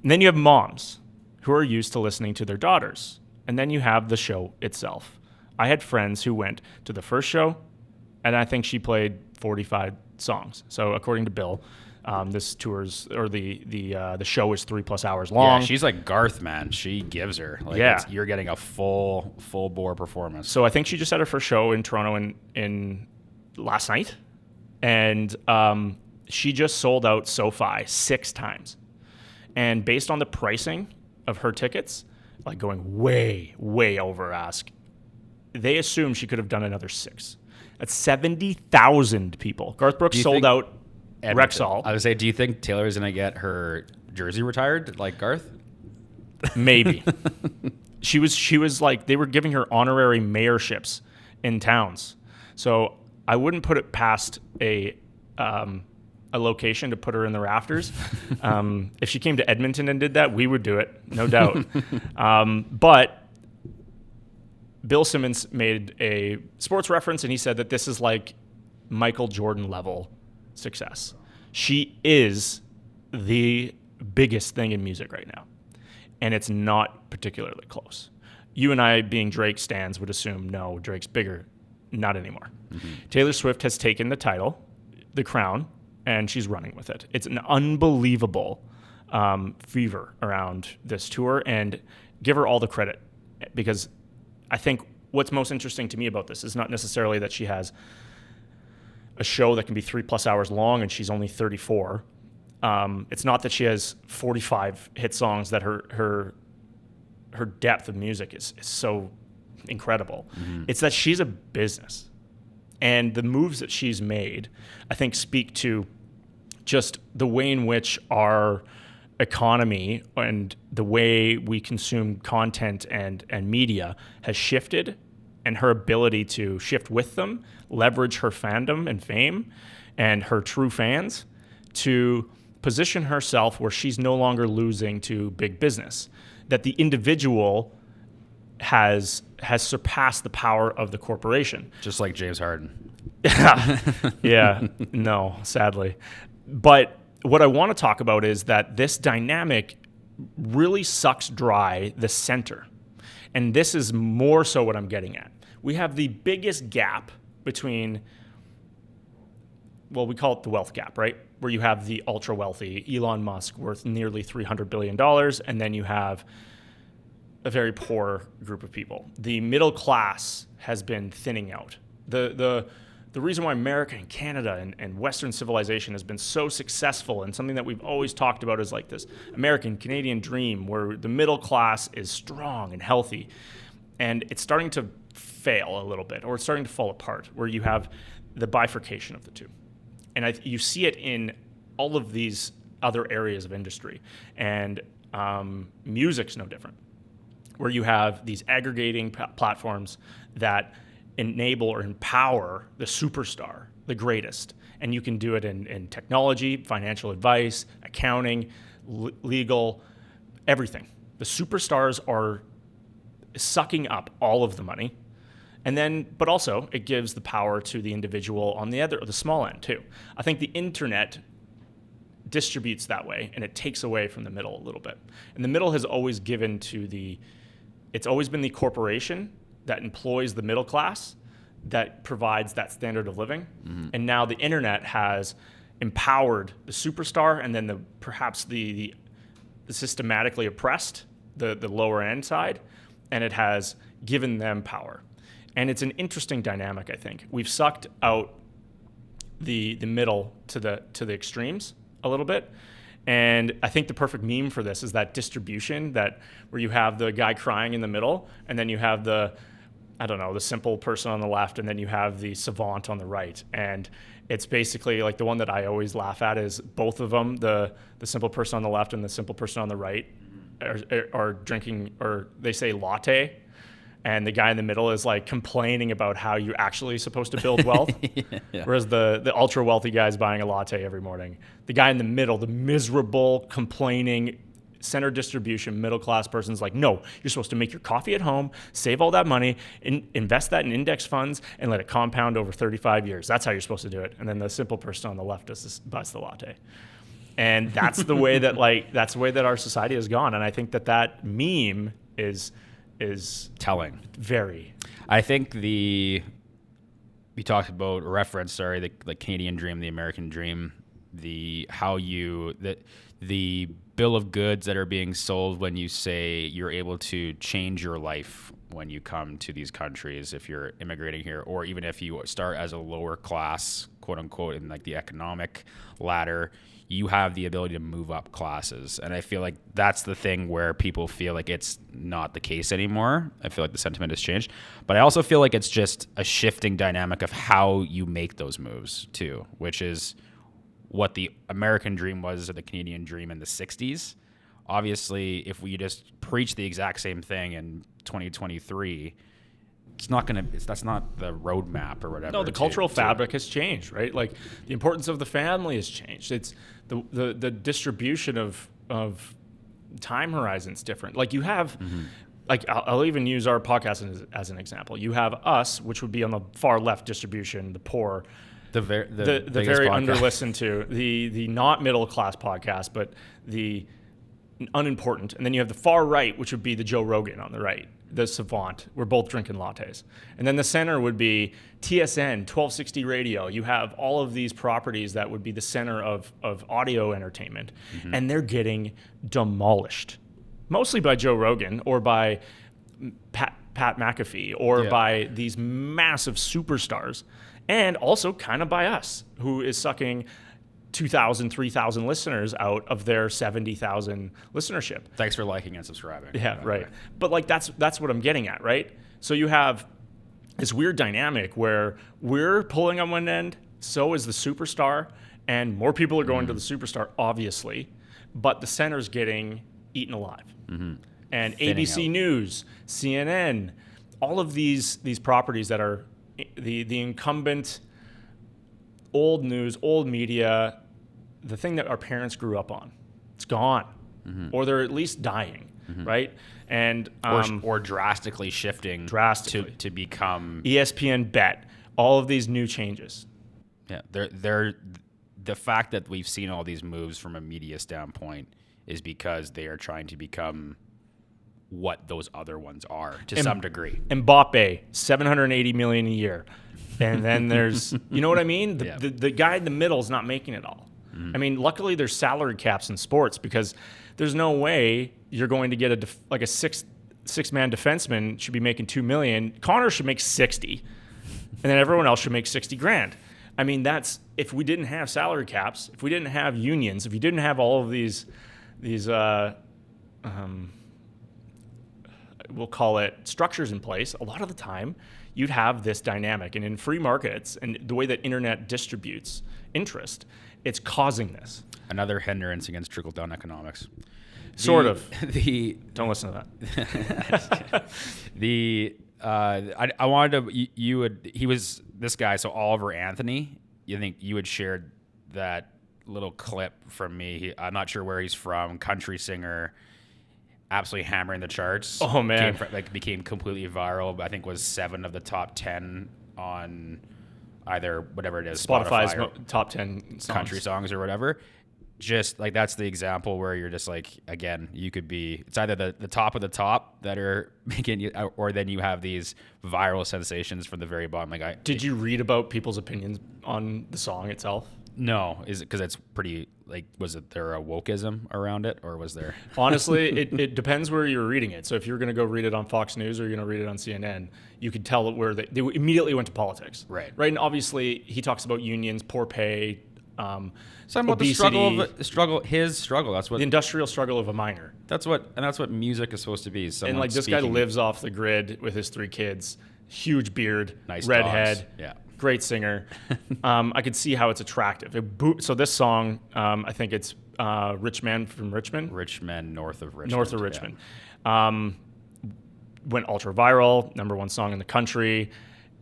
And then you have moms who are used to listening to their daughters. And then you have the show itself. I had friends who went to the first show, and I think she played 45 songs. So according to Bill, this tour's or the show is 3+ hours long. Yeah, she's like Garth, man. She gives her. Like, yeah, you're getting a full bore performance. So I think she just had her first show in Toronto in last night, and she just sold out SoFi 6 times. And based on the pricing of her tickets, like going way, way over ask, they assumed she could have done another 6. That's 70,000 people. Garth Brooks sold out Rexall. I would say, do you think Taylor's going to get her jersey retired like Garth? Maybe. She was like, they were giving her honorary mayorships in towns. So I wouldn't put it past a location to put her in the rafters. If she came to Edmonton and did that, we would do it, no doubt. But Bill Simmons made a sports reference, and he said that this is like Michael Jordan level success. She is the biggest thing in music right now, and it's not particularly close. You and I, being Drake stans, would assume, no, Drake's bigger. not anymore. Taylor Swift has taken the title, the crown, and she's running with it. It's an unbelievable fever around this tour, and give her all the credit, because I think what's most interesting to me about this is not necessarily that she has a show that can be 3+ hours long and she's only 34. It's not that she has 45 hit songs that her depth of music is so incredible. It's that she's a business. And the moves that she's made, I think, speak to just the way in which our economy and the way we consume content and media has shifted, and her ability to shift with them, leverage her fandom and fame and her true fans to position herself where she's no longer losing to big business, that the individual has surpassed the power of the corporation. Just like James Harden. Yeah, no, sadly. But what I want to talk about is that this dynamic really sucks dry the center. And this is more so what I'm getting at. We have the biggest gap between, well, we call it the wealth gap, right? Where you have the ultra wealthy, Elon Musk, worth nearly $300 billion, and then you have a very poor group of people. The middle class has been thinning out. The reason why America and Canada and Western civilization has been so successful, and something that we've always talked about, is like this American Canadian dream where the middle class is strong and healthy. And it's starting to fail a little bit, or it's starting to fall apart, where you have the bifurcation of the two. And you see it in all of these other areas of industry. And music's no different, where you have these aggregating platforms that enable or empower the superstar, the greatest. And you can do it in technology, financial advice, accounting, legal, everything. The superstars are sucking up all of the money. And then, but also it gives the power to the individual on the small end too. I think the internet distributes that way, and it takes away from the middle a little bit. And the middle has always given to it's always been the corporation that employs the middle class that provides that standard of living. And now the internet has empowered the superstar, and then perhaps the systematically oppressed, the lower end side, and it has given them power. And it's an interesting dynamic, I think. We've sucked out the middle to the extremes a little bit. And I think the perfect meme for this is that distribution, where you have the guy crying in the middle, and then you have the simple person on the left, and then you have the savant on the right. And it's basically like the one that I always laugh at is both of them, the simple person on the left and the simple person on the right, are drinking, or they say latte. And the guy in the middle is like complaining about how you're actually supposed to build wealth. Yeah. Whereas the ultra wealthy guy is buying a latte every morning. The guy in the middle, the miserable, complaining, center distribution, middle class person is like, no, you're supposed to make your coffee at home, save all that money, invest that in index funds, and let it compound over 35 years. That's how you're supposed to do it. And then the simple person on the left buys the latte. And that's the way that our society has gone. And I think that meme is telling. Very. I think we talked about the Canadian dream, the American dream, the bill of goods that are being sold when you say you're able to change your life when you come to these countries, if you're immigrating here, or even if you start as a lower class, quote unquote, in like the economic ladder, you have the ability to move up classes. And I feel like that's the thing where people feel like it's not the case anymore. I feel like the sentiment has changed. But I also feel like it's just a shifting dynamic of how you make those moves too, which is what the American dream was, or the Canadian dream in the 60s. Obviously, if we just preach the exact same thing in 2023, that's not the roadmap or whatever. No, the cultural fabric has changed, right? Like the importance of the family has changed. It's the distribution of time horizons different. Like you have, like I'll even use our podcast as an example. You have us, which would be on the far left distribution, the poor, the very podcast. under listened to, the not middle class podcast, but the unimportant. And then you have the far right, which would be the Joe Rogan on the right, the savant. We're both drinking lattes. And then the center would be TSN, 1260 radio. You have all of these properties that would be the center of audio entertainment. And they're getting demolished, mostly by Joe Rogan or by Pat McAfee or by these massive superstars, and also kind of by us, who is sucking 2,000, 3,000 listeners out of their 70,000 listenership. Thanks for liking and subscribing. Yeah, right. But like that's what I'm getting at, right? So you have this weird dynamic where we're pulling on one end, so is the superstar, and more people are going to the superstar, obviously, but the center's getting eaten alive. And Thinning ABC out. News, CNN, all of these properties that are the incumbent old news, old media, the thing that our parents grew up on, it's gone, or they're at least dying, right? And Or drastically shifting to become ESPN Bet, all of these new changes. Yeah, they're the fact that we've seen all these moves from a media standpoint is because they are trying to become what those other ones are to some degree. Mbappe, $780 million a year. And then there's, you know what I mean? The guy in the middle is not making it all. I mean, luckily there's salary caps in sports because there's no way you're going to get a six-man defenseman should be making $2 million. Connor should make 60, and then everyone else should make 60 grand. I mean, that's if we didn't have salary caps, if we didn't have unions, if you didn't have all of these we'll call it structures in place, a lot of the time you'd have this dynamic. And in free markets and the way that internet distributes interest, it's causing this. Another hindrance against trickle-down economics. Sort of. Don't listen to that. I wanted to, he was this guy, so Oliver Anthony, you think you had shared that little clip from me. I'm not sure where he's from, country singer, absolutely hammering the charts. Oh man, became completely viral. I think was 7 of the top 10 on either whatever it is, Spotify's Spotify top 10 songs. Country songs or whatever. Just like that's the example where you're just like, again, you could be, it's either the top of the top that are making you, or then you have these viral sensations from the very bottom. Did you read about people's opinions on the song itself? No, is it because it's pretty like? Was it there a wokeism around it, or was there? Honestly, it depends where you're reading it. So if you're going to go read it on Fox News or you're going to read it on CNN, you could tell where they immediately went to politics. Right. And obviously, he talks about unions, poor pay, Something about obesity, his struggle. That's what the industrial struggle of a miner. That's what music is supposed to be. And like this guy lives off the grid with his 3 kids, huge beard, nice redhead. Dogs. Yeah. Great singer. I could see how it's attractive. So this song, I think it's Rich Man from Richmond. Rich Men North of Richmond. North of Richmond. Yeah. Went ultra viral, #1 song in the country.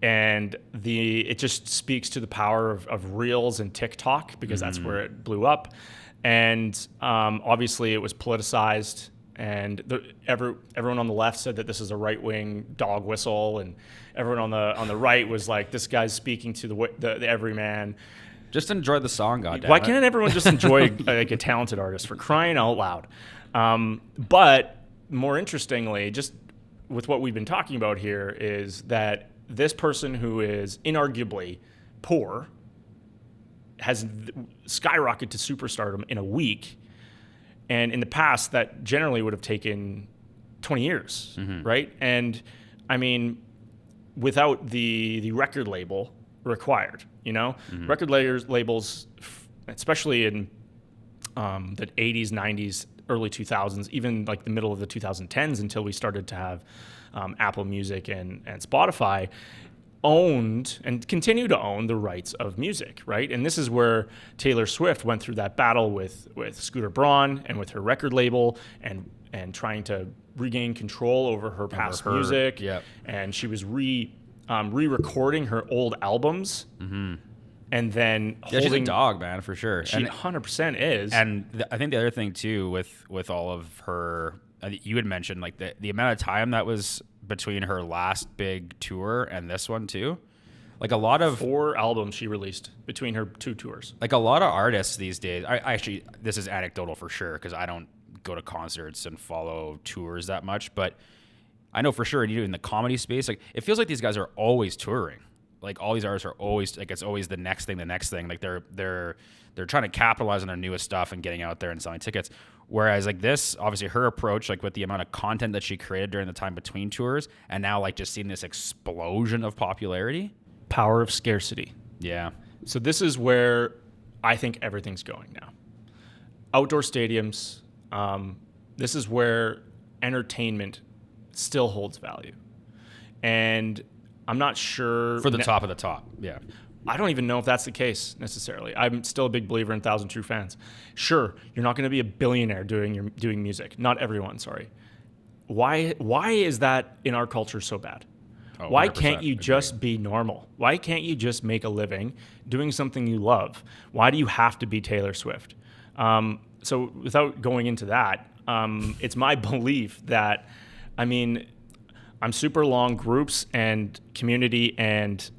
And it just speaks to the power of Reels and TikTok because that's where it blew up. And obviously it was politicized. And everyone on the left said that this is a right-wing dog whistle, and everyone on the right was like, "This guy's speaking to the everyman." Just enjoy the song, goddamn. Why can't everyone just enjoy like a talented artist, for crying out loud? But more interestingly, just with what we've been talking about here, is that this person who is inarguably poor has skyrocketed to superstardom in a week. And in the past, that generally would have taken 20 years, right? And I mean, without the record label required, record labels, especially in the 80s, 90s, early 2000s, even like the middle of the 2010s until we started to have Apple Music and Spotify, owned and continue to own the rights of music, right? And this is where Taylor Swift went through that battle with Scooter Braun and with her record label and trying to regain control over her past music. Yep. And she was re-recording her old albums. And then she's a dog, man, for sure. She 100% is. And I think the other thing too with all of her, you had mentioned like the amount of time that was between her last big tour and this one too. Like a lot of 4 albums she released between her 2 tours. Like a lot of artists these days, I actually, this is anecdotal for sure because I don't go to concerts and follow tours that much, but I know for sure in the comedy space, like it feels like these guys are always touring. Like all these artists are always like it's always the next thing. Like they're trying to capitalize on their newest stuff and getting out there and selling tickets. Whereas like this, obviously her approach, like with the amount of content that she created during the time between tours, and now like just seeing this explosion of popularity. Power of scarcity. Yeah. So this is where I think everything's going now. Outdoor stadiums. This is where entertainment still holds value, and I'm not sure for the top of the top. Yeah. I don't even know if that's the case necessarily. I'm still a big believer in 1,000 True Fans. Sure, you're not going to be a billionaire doing music. Not everyone, sorry. Why is that in our culture so bad? Oh, why can't you just be normal? Why can't you just make a living doing something you love? Why do you have to be Taylor Swift? So without going into that, it's my belief that, I'm super long groups and community and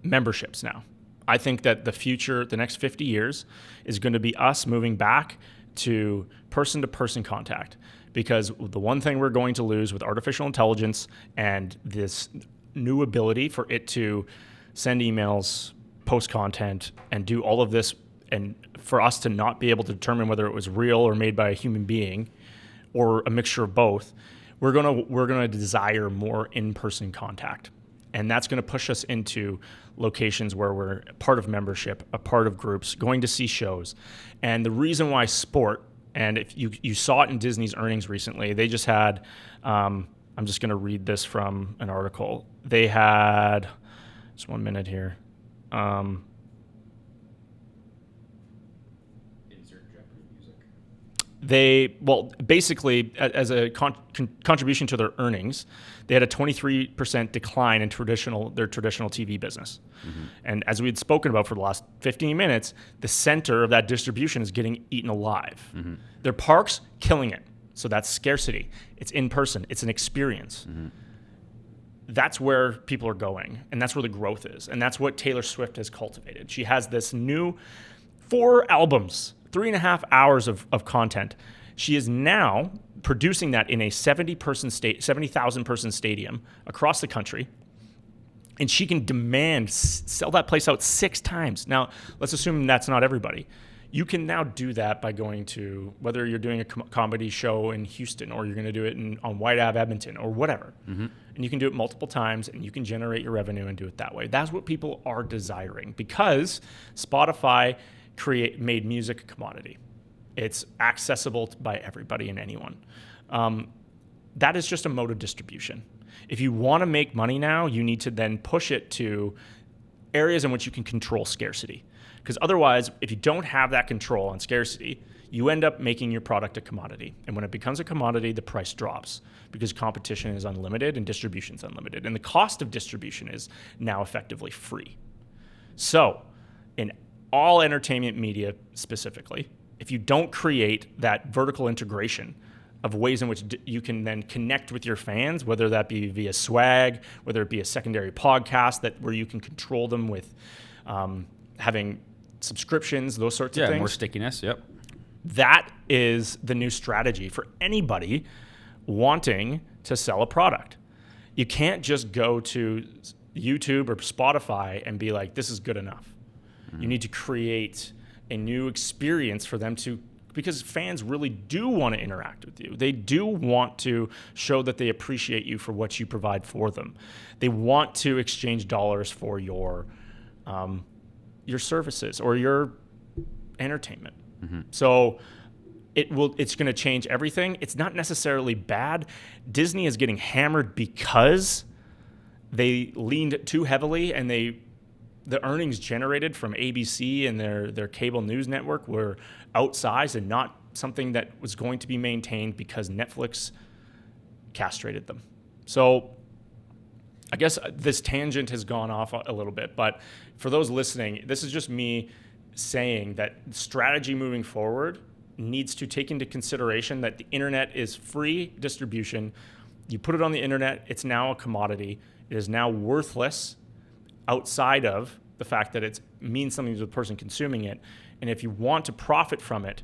memberships now. I think that the future, the next 50 years, is going to be us moving back to person-to-person contact, because the one thing we're going to lose with artificial intelligence and this new ability for it to send emails, post content, and do all of this, and for us to not be able to determine whether it was real or made by a human being or a mixture of both, we're gonna desire more in-person contact. And that's going to push us into locations where we're part of membership, a part of groups, going to see shows. And the reason why sport, and if you saw it in Disney's earnings recently, they just had, I'm just going to read this from an article. They had, just 1 minute here. Basically, as a contribution to their earnings, they had a 23% decline in their traditional TV business. Mm-hmm. And as we had spoken about for the last 15 minutes, the center of that distribution is getting eaten alive. Mm-hmm. Their parks, killing it. So that's scarcity. It's in person. It's an experience. Mm-hmm. That's where people are going, and that's where the growth is. And that's what Taylor Swift has cultivated. She has this new 4 albums, 3.5 hours of content. She is now producing that in a 70,000 person stadium across the country. And she can sell that place out 6 times. Now, let's assume that's not everybody. You can now do that by going to, whether you're doing a comedy show in Houston or you're going to do it on White Ave, Edmonton, or whatever. Mm-hmm. And you can do it multiple times, and you can generate your revenue and do it that way. That's what people are desiring, because Spotify made music a commodity. It's accessible by everybody and anyone. That is just a mode of distribution. If you want to make money now, you need to then push it to areas in which you can control scarcity. Because otherwise, if you don't have that control on scarcity, you end up making your product a commodity. And when it becomes a commodity, the price drops because competition is unlimited and distribution is unlimited. And the cost of distribution is now effectively free. So in all entertainment media specifically, if you don't create that vertical integration of ways in which you can then connect with your fans, whether that be via swag, whether it be a secondary podcast where you can control them with having subscriptions, those sorts of things. Yeah, more stickiness, yep. That is the new strategy for anybody wanting to sell a product. You can't just go to YouTube or Spotify and be like, this is good enough. Mm-hmm. You need to create a new experience for them to, because fans really do want to interact with you. They do want to show that they appreciate you for what you provide for them. They want to exchange dollars for your services or your entertainment. Mm-hmm. So it's going to change everything. It's not necessarily bad. Disney is getting hammered because they leaned too heavily, and the earnings generated from ABC and their cable news network were outsized and not something that was going to be maintained because Netflix castrated them. So I guess this tangent has gone off a little bit, but for those listening, this is just me saying that strategy moving forward needs to take into consideration that the internet is free distribution. You put it on the internet, it's now a commodity. It is now worthless outside of the fact that it means something to the person consuming it. And if you want to profit from it,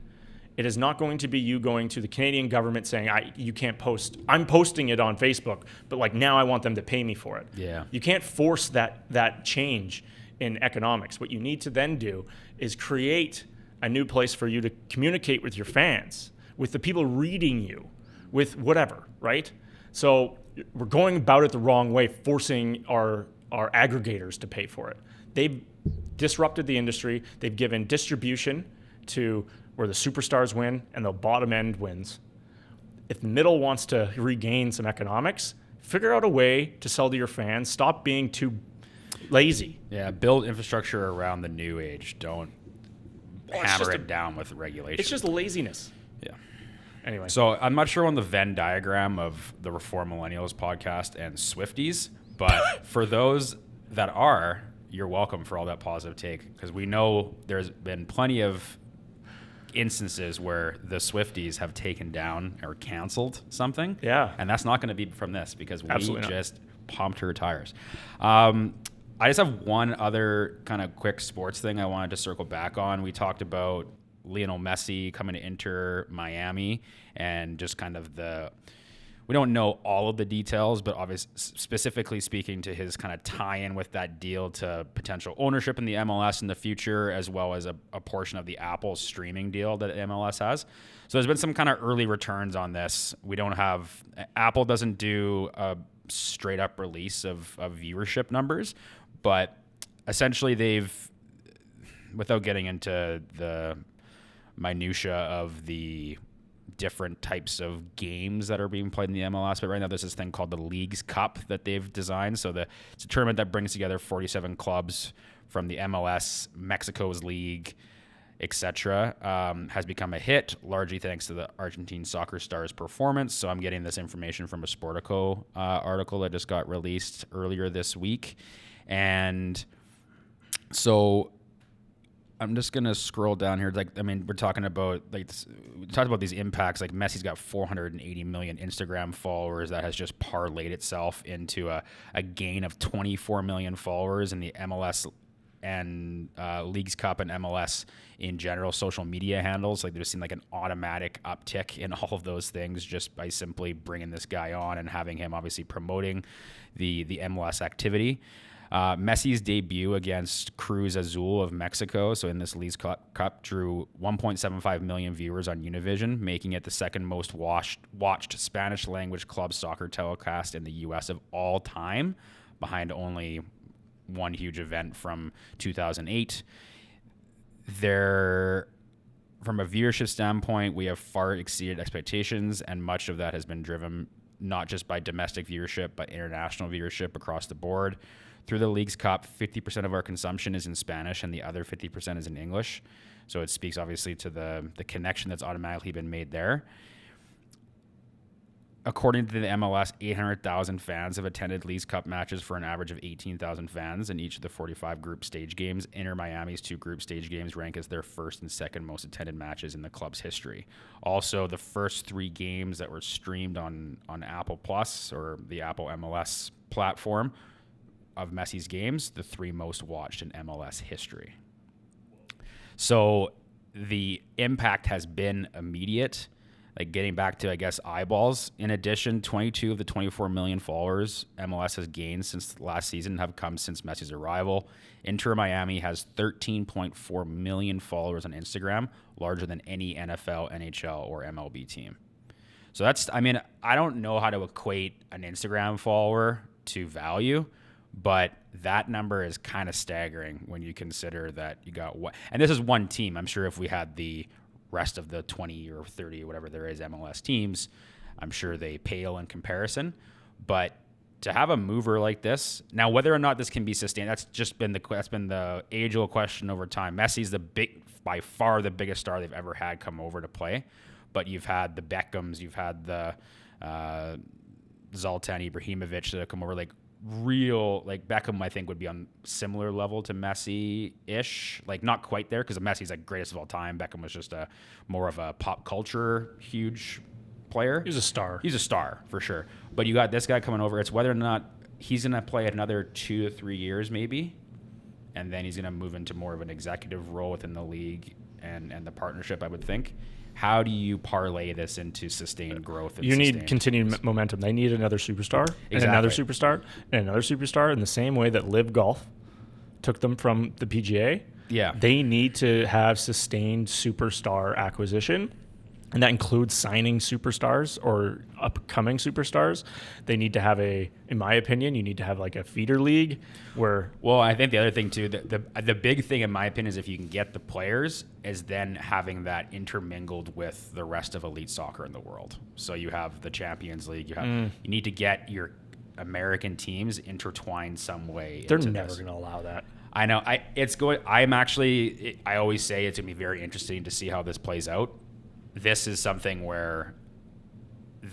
It is not going to be you going to the Canadian government saying, you can't post. I'm posting it on Facebook, but like now I want them to pay me for it. Yeah. You can't force that change in economics. What you need to then do is create a new place for you to communicate with your fans, with the people reading you, with whatever, right? So we're going about it the wrong way, forcing our aggregators to pay for it. They've disrupted the industry. They've given distribution to where the superstars win and the bottom end wins. If the middle wants to regain some economics, figure out a way to sell to your fans. Stop being too lazy. Yeah, build infrastructure around the new age. Don't hammer it down with regulation. It's just laziness. Yeah. Anyway. So I'm not sure on the Venn diagram of the Reform Millennials podcast and Swifties, but for those that are, you're welcome for all that positive take, because we know there's been plenty of instances where the Swifties have taken down or canceled something. Yeah. And that's not going to be from this, because we Absolutely just pumped her tires. I just have one other kind of quick sports thing I wanted to circle back on. We talked about Lionel Messi coming to Inter Miami, and just kind of we don't know all of the details, but obviously specifically speaking to his kind of tie-in with that deal to potential ownership in the MLS in the future, as well as a portion of the Apple streaming deal that MLS has. So there's been some kind of early returns on this. Apple doesn't do a straight up release of viewership numbers, but essentially they've, without getting into the minutia of the different types of games that are being played in the MLS, but right now there's this thing called the Leagues Cup that they've designed. So it's a tournament that brings together 47 clubs from the MLS, Mexico's league, etc. Has become a hit, largely thanks to the Argentine soccer star's performance. So I'm getting this information from a Sportico article that just got released earlier this week. And so I'm just gonna scroll down here. We're talking about we talked about these impacts. Like Messi's got 480 million Instagram followers. That has just parlayed itself into a gain of 24 million followers in the MLS and Leagues Cup and MLS in general social media handles. Like there's seen like an automatic uptick in all of those things just by simply bringing this guy on and having him obviously promoting the MLS activity. Messi's debut against Cruz Azul of Mexico, so in this Leagues Cup, drew 1.75 million viewers on Univision, making it the second most watched Spanish-language club soccer telecast in the U.S. of all time, behind only one huge event from 2008. From a viewership standpoint, we have far exceeded expectations, and much of that has been driven not just by domestic viewership, but international viewership across the board. Through the Leagues Cup, 50% of our consumption is in Spanish and the other 50% is in English. So it speaks obviously to the connection that's automatically been made there. According to the MLS, 800,000 fans have attended Leagues Cup matches for an average of 18,000 fans in each of the 45 group stage games. Inter Miami's 2 group stage games rank as their first and second most attended matches in the club's history. Also, the first 3 games that were streamed on Apple Plus, or the Apple MLS platform, of Messi's games, the 3 most watched in MLS history. So the impact has been immediate. Like getting back to, I guess, eyeballs. In addition, 22 of the 24 million followers MLS has gained since last season have come since Messi's arrival. Inter Miami has 13.4 million followers on Instagram, larger than any NFL, NHL, or MLB team. So I don't know how to equate an Instagram follower to value, but that number is kind of staggering when you consider that you got and this is one team. I'm sure if we had the rest of the 20 or 30 or whatever there is MLS teams, I'm sure they pale in comparison. But to have a mover like this, now whether or not this can be sustained, that's been the age-old question over time. Messi's by far the biggest star they've ever had come over to play, but you've had the Beckhams, you've had the Zlatan Ibrahimovic that have come over. Beckham, I think, would be on similar level to Messi-ish. Like, not quite there, because Messi's like greatest of all time. Beckham was just more of a pop culture huge player. He's a star. He's a star, for sure. But you got this guy coming over. It's whether or not he's going to play another 2 to 3 years, maybe, and then he's going to move into more of an executive role within the league and the partnership, I would think. how do you parlay this into sustained growth? And you need continued momentum. They need another superstar and another superstar and another superstar in the same way that Live Golf took them from the PGA. Yeah. They need to have sustained superstar acquisition. And that includes signing superstars or upcoming superstars. They need to have in my opinion, you need to have like a feeder league where. Well, I think the other thing too, the big thing in my opinion is if you can get the players, is then having that intermingled with the rest of elite soccer in the world. So you have the Champions League. You need to get your American teams intertwined some way. They're never going to allow that. I know. I always say it's going to be very interesting to see how this plays out. This is something where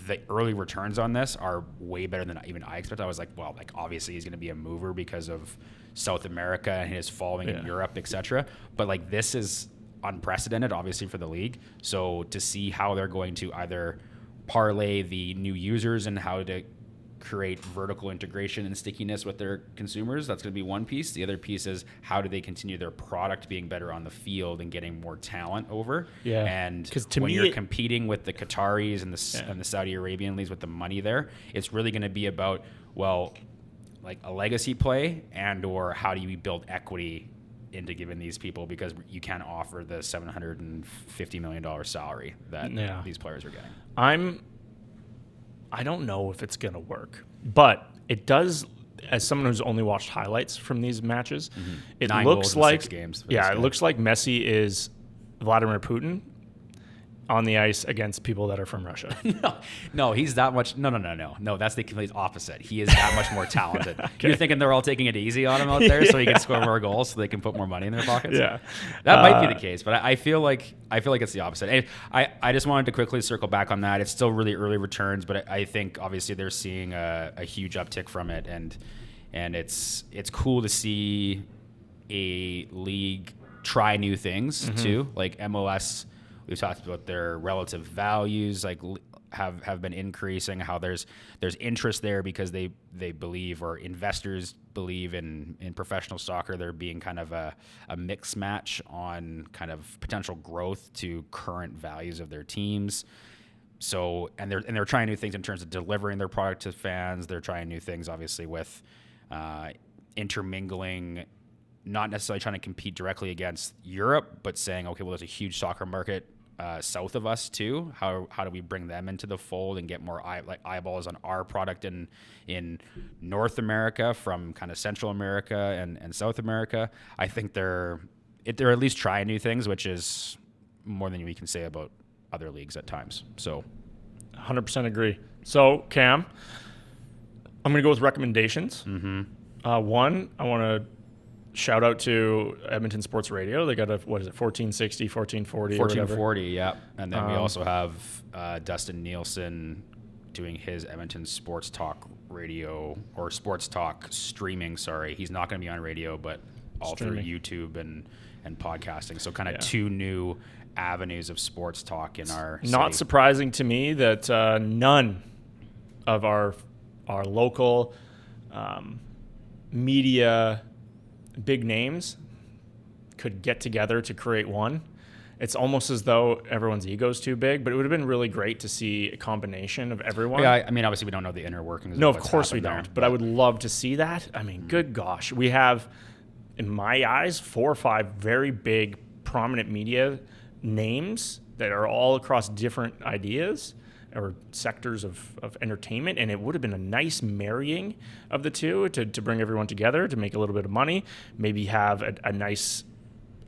the early returns on this are way better than even I expected. I was like, well, like obviously he's going to be a mover because of South America and his following in Europe, etc. But like this is unprecedented, obviously, for the league. So to see how they're going to either parlay the new users and how to create vertical integration and stickiness with their consumers, that's going to be one piece. The other piece is how do they continue their product being better on the field and getting more talent over. Yeah. And when you're competing with the Qataris and the Saudi Arabian leagues with the money there, it's really going to be about, well, like a legacy play and or how do you build equity into giving these people, because you can't offer the $750 million salary that these players are getting. I don't know if it's going to work, but it does. As someone who's only watched highlights from these matches, it 9 looks goals in like 6 games. It looks like Messi is Vladimir Putin on the ice against people that are from Russia. No, he's that much. No, that's the complete opposite. He is that much more talented. Okay. You're thinking they're all taking it easy on him out there so he can score more goals so they can put more money in their pockets? Yeah. That might be the case, but I feel like it's the opposite. And I just wanted to quickly circle back on that. It's still really early returns, but I think obviously they're seeing a huge uptick from it, and it's cool to see a league try new things too. Like MLS, we've talked about their relative values, like have been increasing, how there's interest there because they believe, or investors believe in professional soccer, there being kind of a mix match on kind of potential growth to current values of their teams. So, and they're trying new things in terms of delivering their product to fans. They're trying new things, obviously, with intermingling, not necessarily trying to compete directly against Europe, but saying, okay, well, there's a huge soccer market south of us too. How do we bring them into the fold and get more eyeballs on our product in North America from kind of Central America and South America? I think they're at least trying new things, which is more than we can say about other leagues at times. So 100% agree. So Cam, I'm going to go with recommendations. One, I want to shout out to Edmonton Sports Radio. They got 1460, 1440, 1440, yeah. And then we also have Dustin Nielsen doing his Edmonton Sports Talk Radio, or Sports Talk streaming, sorry. He's not going to be on radio, but all through YouTube and podcasting. So kind of two new avenues of sports talk in our city. Not surprising to me that none of our local media big names could get together to create one. It's almost as though everyone's ego is too big, but it would have been really great to see a combination of everyone. Yeah, I mean, obviously we don't know the inner workings. No, of course we don't, but I would love to see that. I mean, good gosh. We have, in my eyes, 4 or 5 very big, prominent media names that are all across different ideas or sectors of entertainment, and it would have been a nice marrying of the two to bring everyone together, to make a little bit of money, maybe have a nice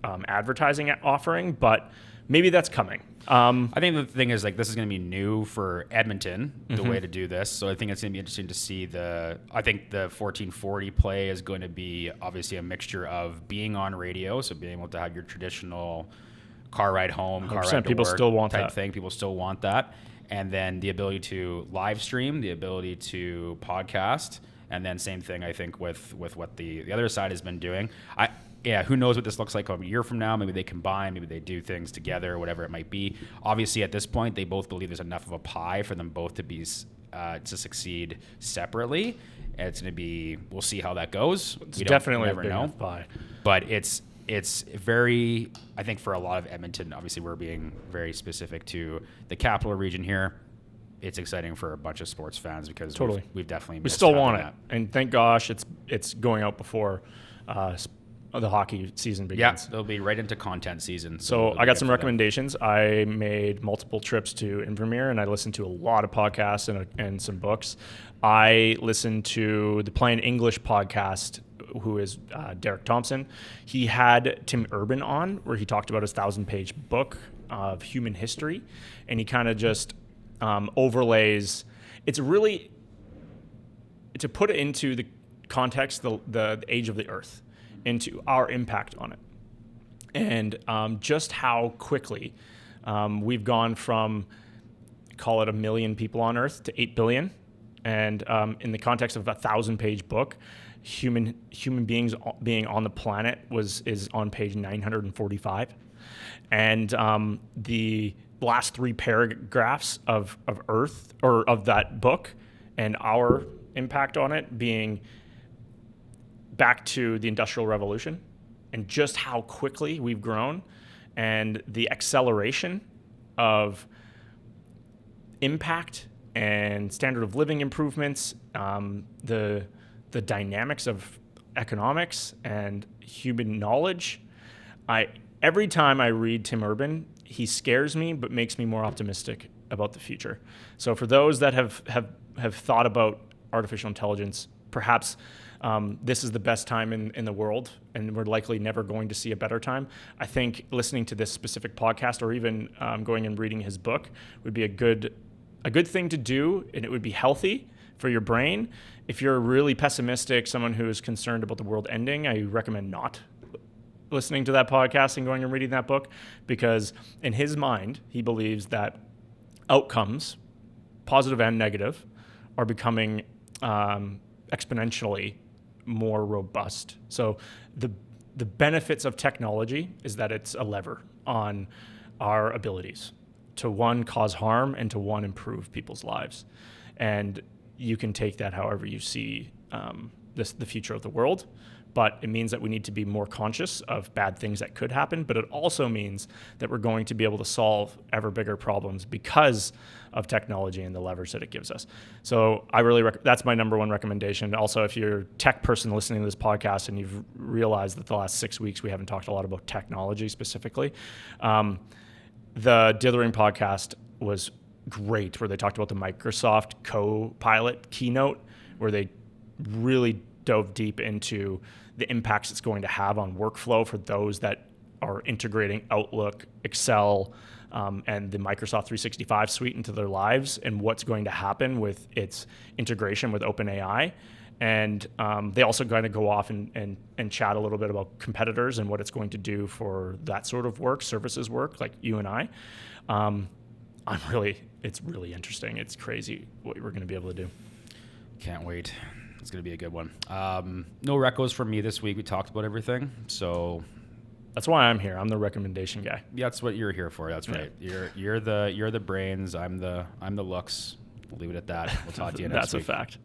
advertising offering, but maybe that's coming. I think the thing is, like, this is going to be new for Edmonton, the way to do this. So I think it's going to be interesting to see I think the 1440 play is going to be obviously a mixture of being on radio, so being able to have your traditional car ride home, car ride to people work still want type that thing. People still want that. And then the ability to live stream, the ability to podcast, and then same thing, I think, with what the other side has been doing. Who knows what this looks like a year from now? Maybe they combine, maybe they do things together, whatever it might be. Obviously, at this point, they both believe there's enough of a pie for them both to be to succeed separately. And it's going to be, we'll see how that goes. It's definitely a big enough pie. But it's it's very, I think for a lot of Edmonton, obviously we're being very specific to the capital region here. It's exciting for a bunch of sports fans because Totally. we've definitely We still want it, that. and thank gosh it's going out before the hockey season begins. Yeah, they'll be right into content season. So I got some recommendations. I made multiple trips to Invermere, and I listened to a lot of podcasts and some books. I listened to the Plain English podcast, who is Derek Thompson. He had Tim Urban on, where he talked about his 1,000-page book of human history, and he kind of just overlays. It's really, to put it into the context, the age of the Earth, into our impact on it, and just how quickly we've gone from, call it 1 million people on Earth to 8 billion, and in the context of a 1,000-page book, human beings being on the planet is on page 945, and the last 3 paragraphs of Earth, or of that book, and our impact on it being back to the Industrial Revolution, and just how quickly we've grown, and the acceleration of impact and standard of living improvements, the dynamics of economics and human knowledge. Every time I read Tim Urban, he scares me but makes me more optimistic about the future. So for those that have thought about artificial intelligence, perhaps this is the best time in the world, and we're likely never going to see a better time. I think listening to this specific podcast, or even going and reading his book, would be a good thing to do, and it would be healthy for your brain. If you're really pessimistic, someone who is concerned about the world ending, I recommend not listening to that podcast and going and reading that book, because in his mind, he believes that outcomes, positive and negative, are becoming exponentially more robust. So the benefits of technology is that it's a lever on our abilities to, one, cause harm, and to, one, improve people's lives. And you can take that however you see the future of the world. But it means that we need to be more conscious of bad things that could happen. But it also means that we're going to be able to solve ever bigger problems because of technology and the levers that it gives us. So I really that's my number one recommendation. Also, if you're a tech person listening to this podcast and you've realized that the last 6 weeks we haven't talked a lot about technology specifically, the Dithering podcast was great, where they talked about the Microsoft Copilot keynote, where they really dove deep into the impacts it's going to have on workflow for those that are integrating Outlook, Excel, and the Microsoft 365 suite into their lives, and what's going to happen with its integration with OpenAI. And they also kind of go off and chat a little bit about competitors and what it's going to do for that sort of work, services work, like you and I. It's really interesting. It's crazy what we're going to be able to do. Can't wait. It's going to be a good one. No recos from me this week. We talked about everything, so that's why I'm here. I'm the recommendation guy. Yeah, that's what you're here for. That's right. You're the brains. I'm the looks. We'll leave it at that. We'll talk to you next week. That's a fact.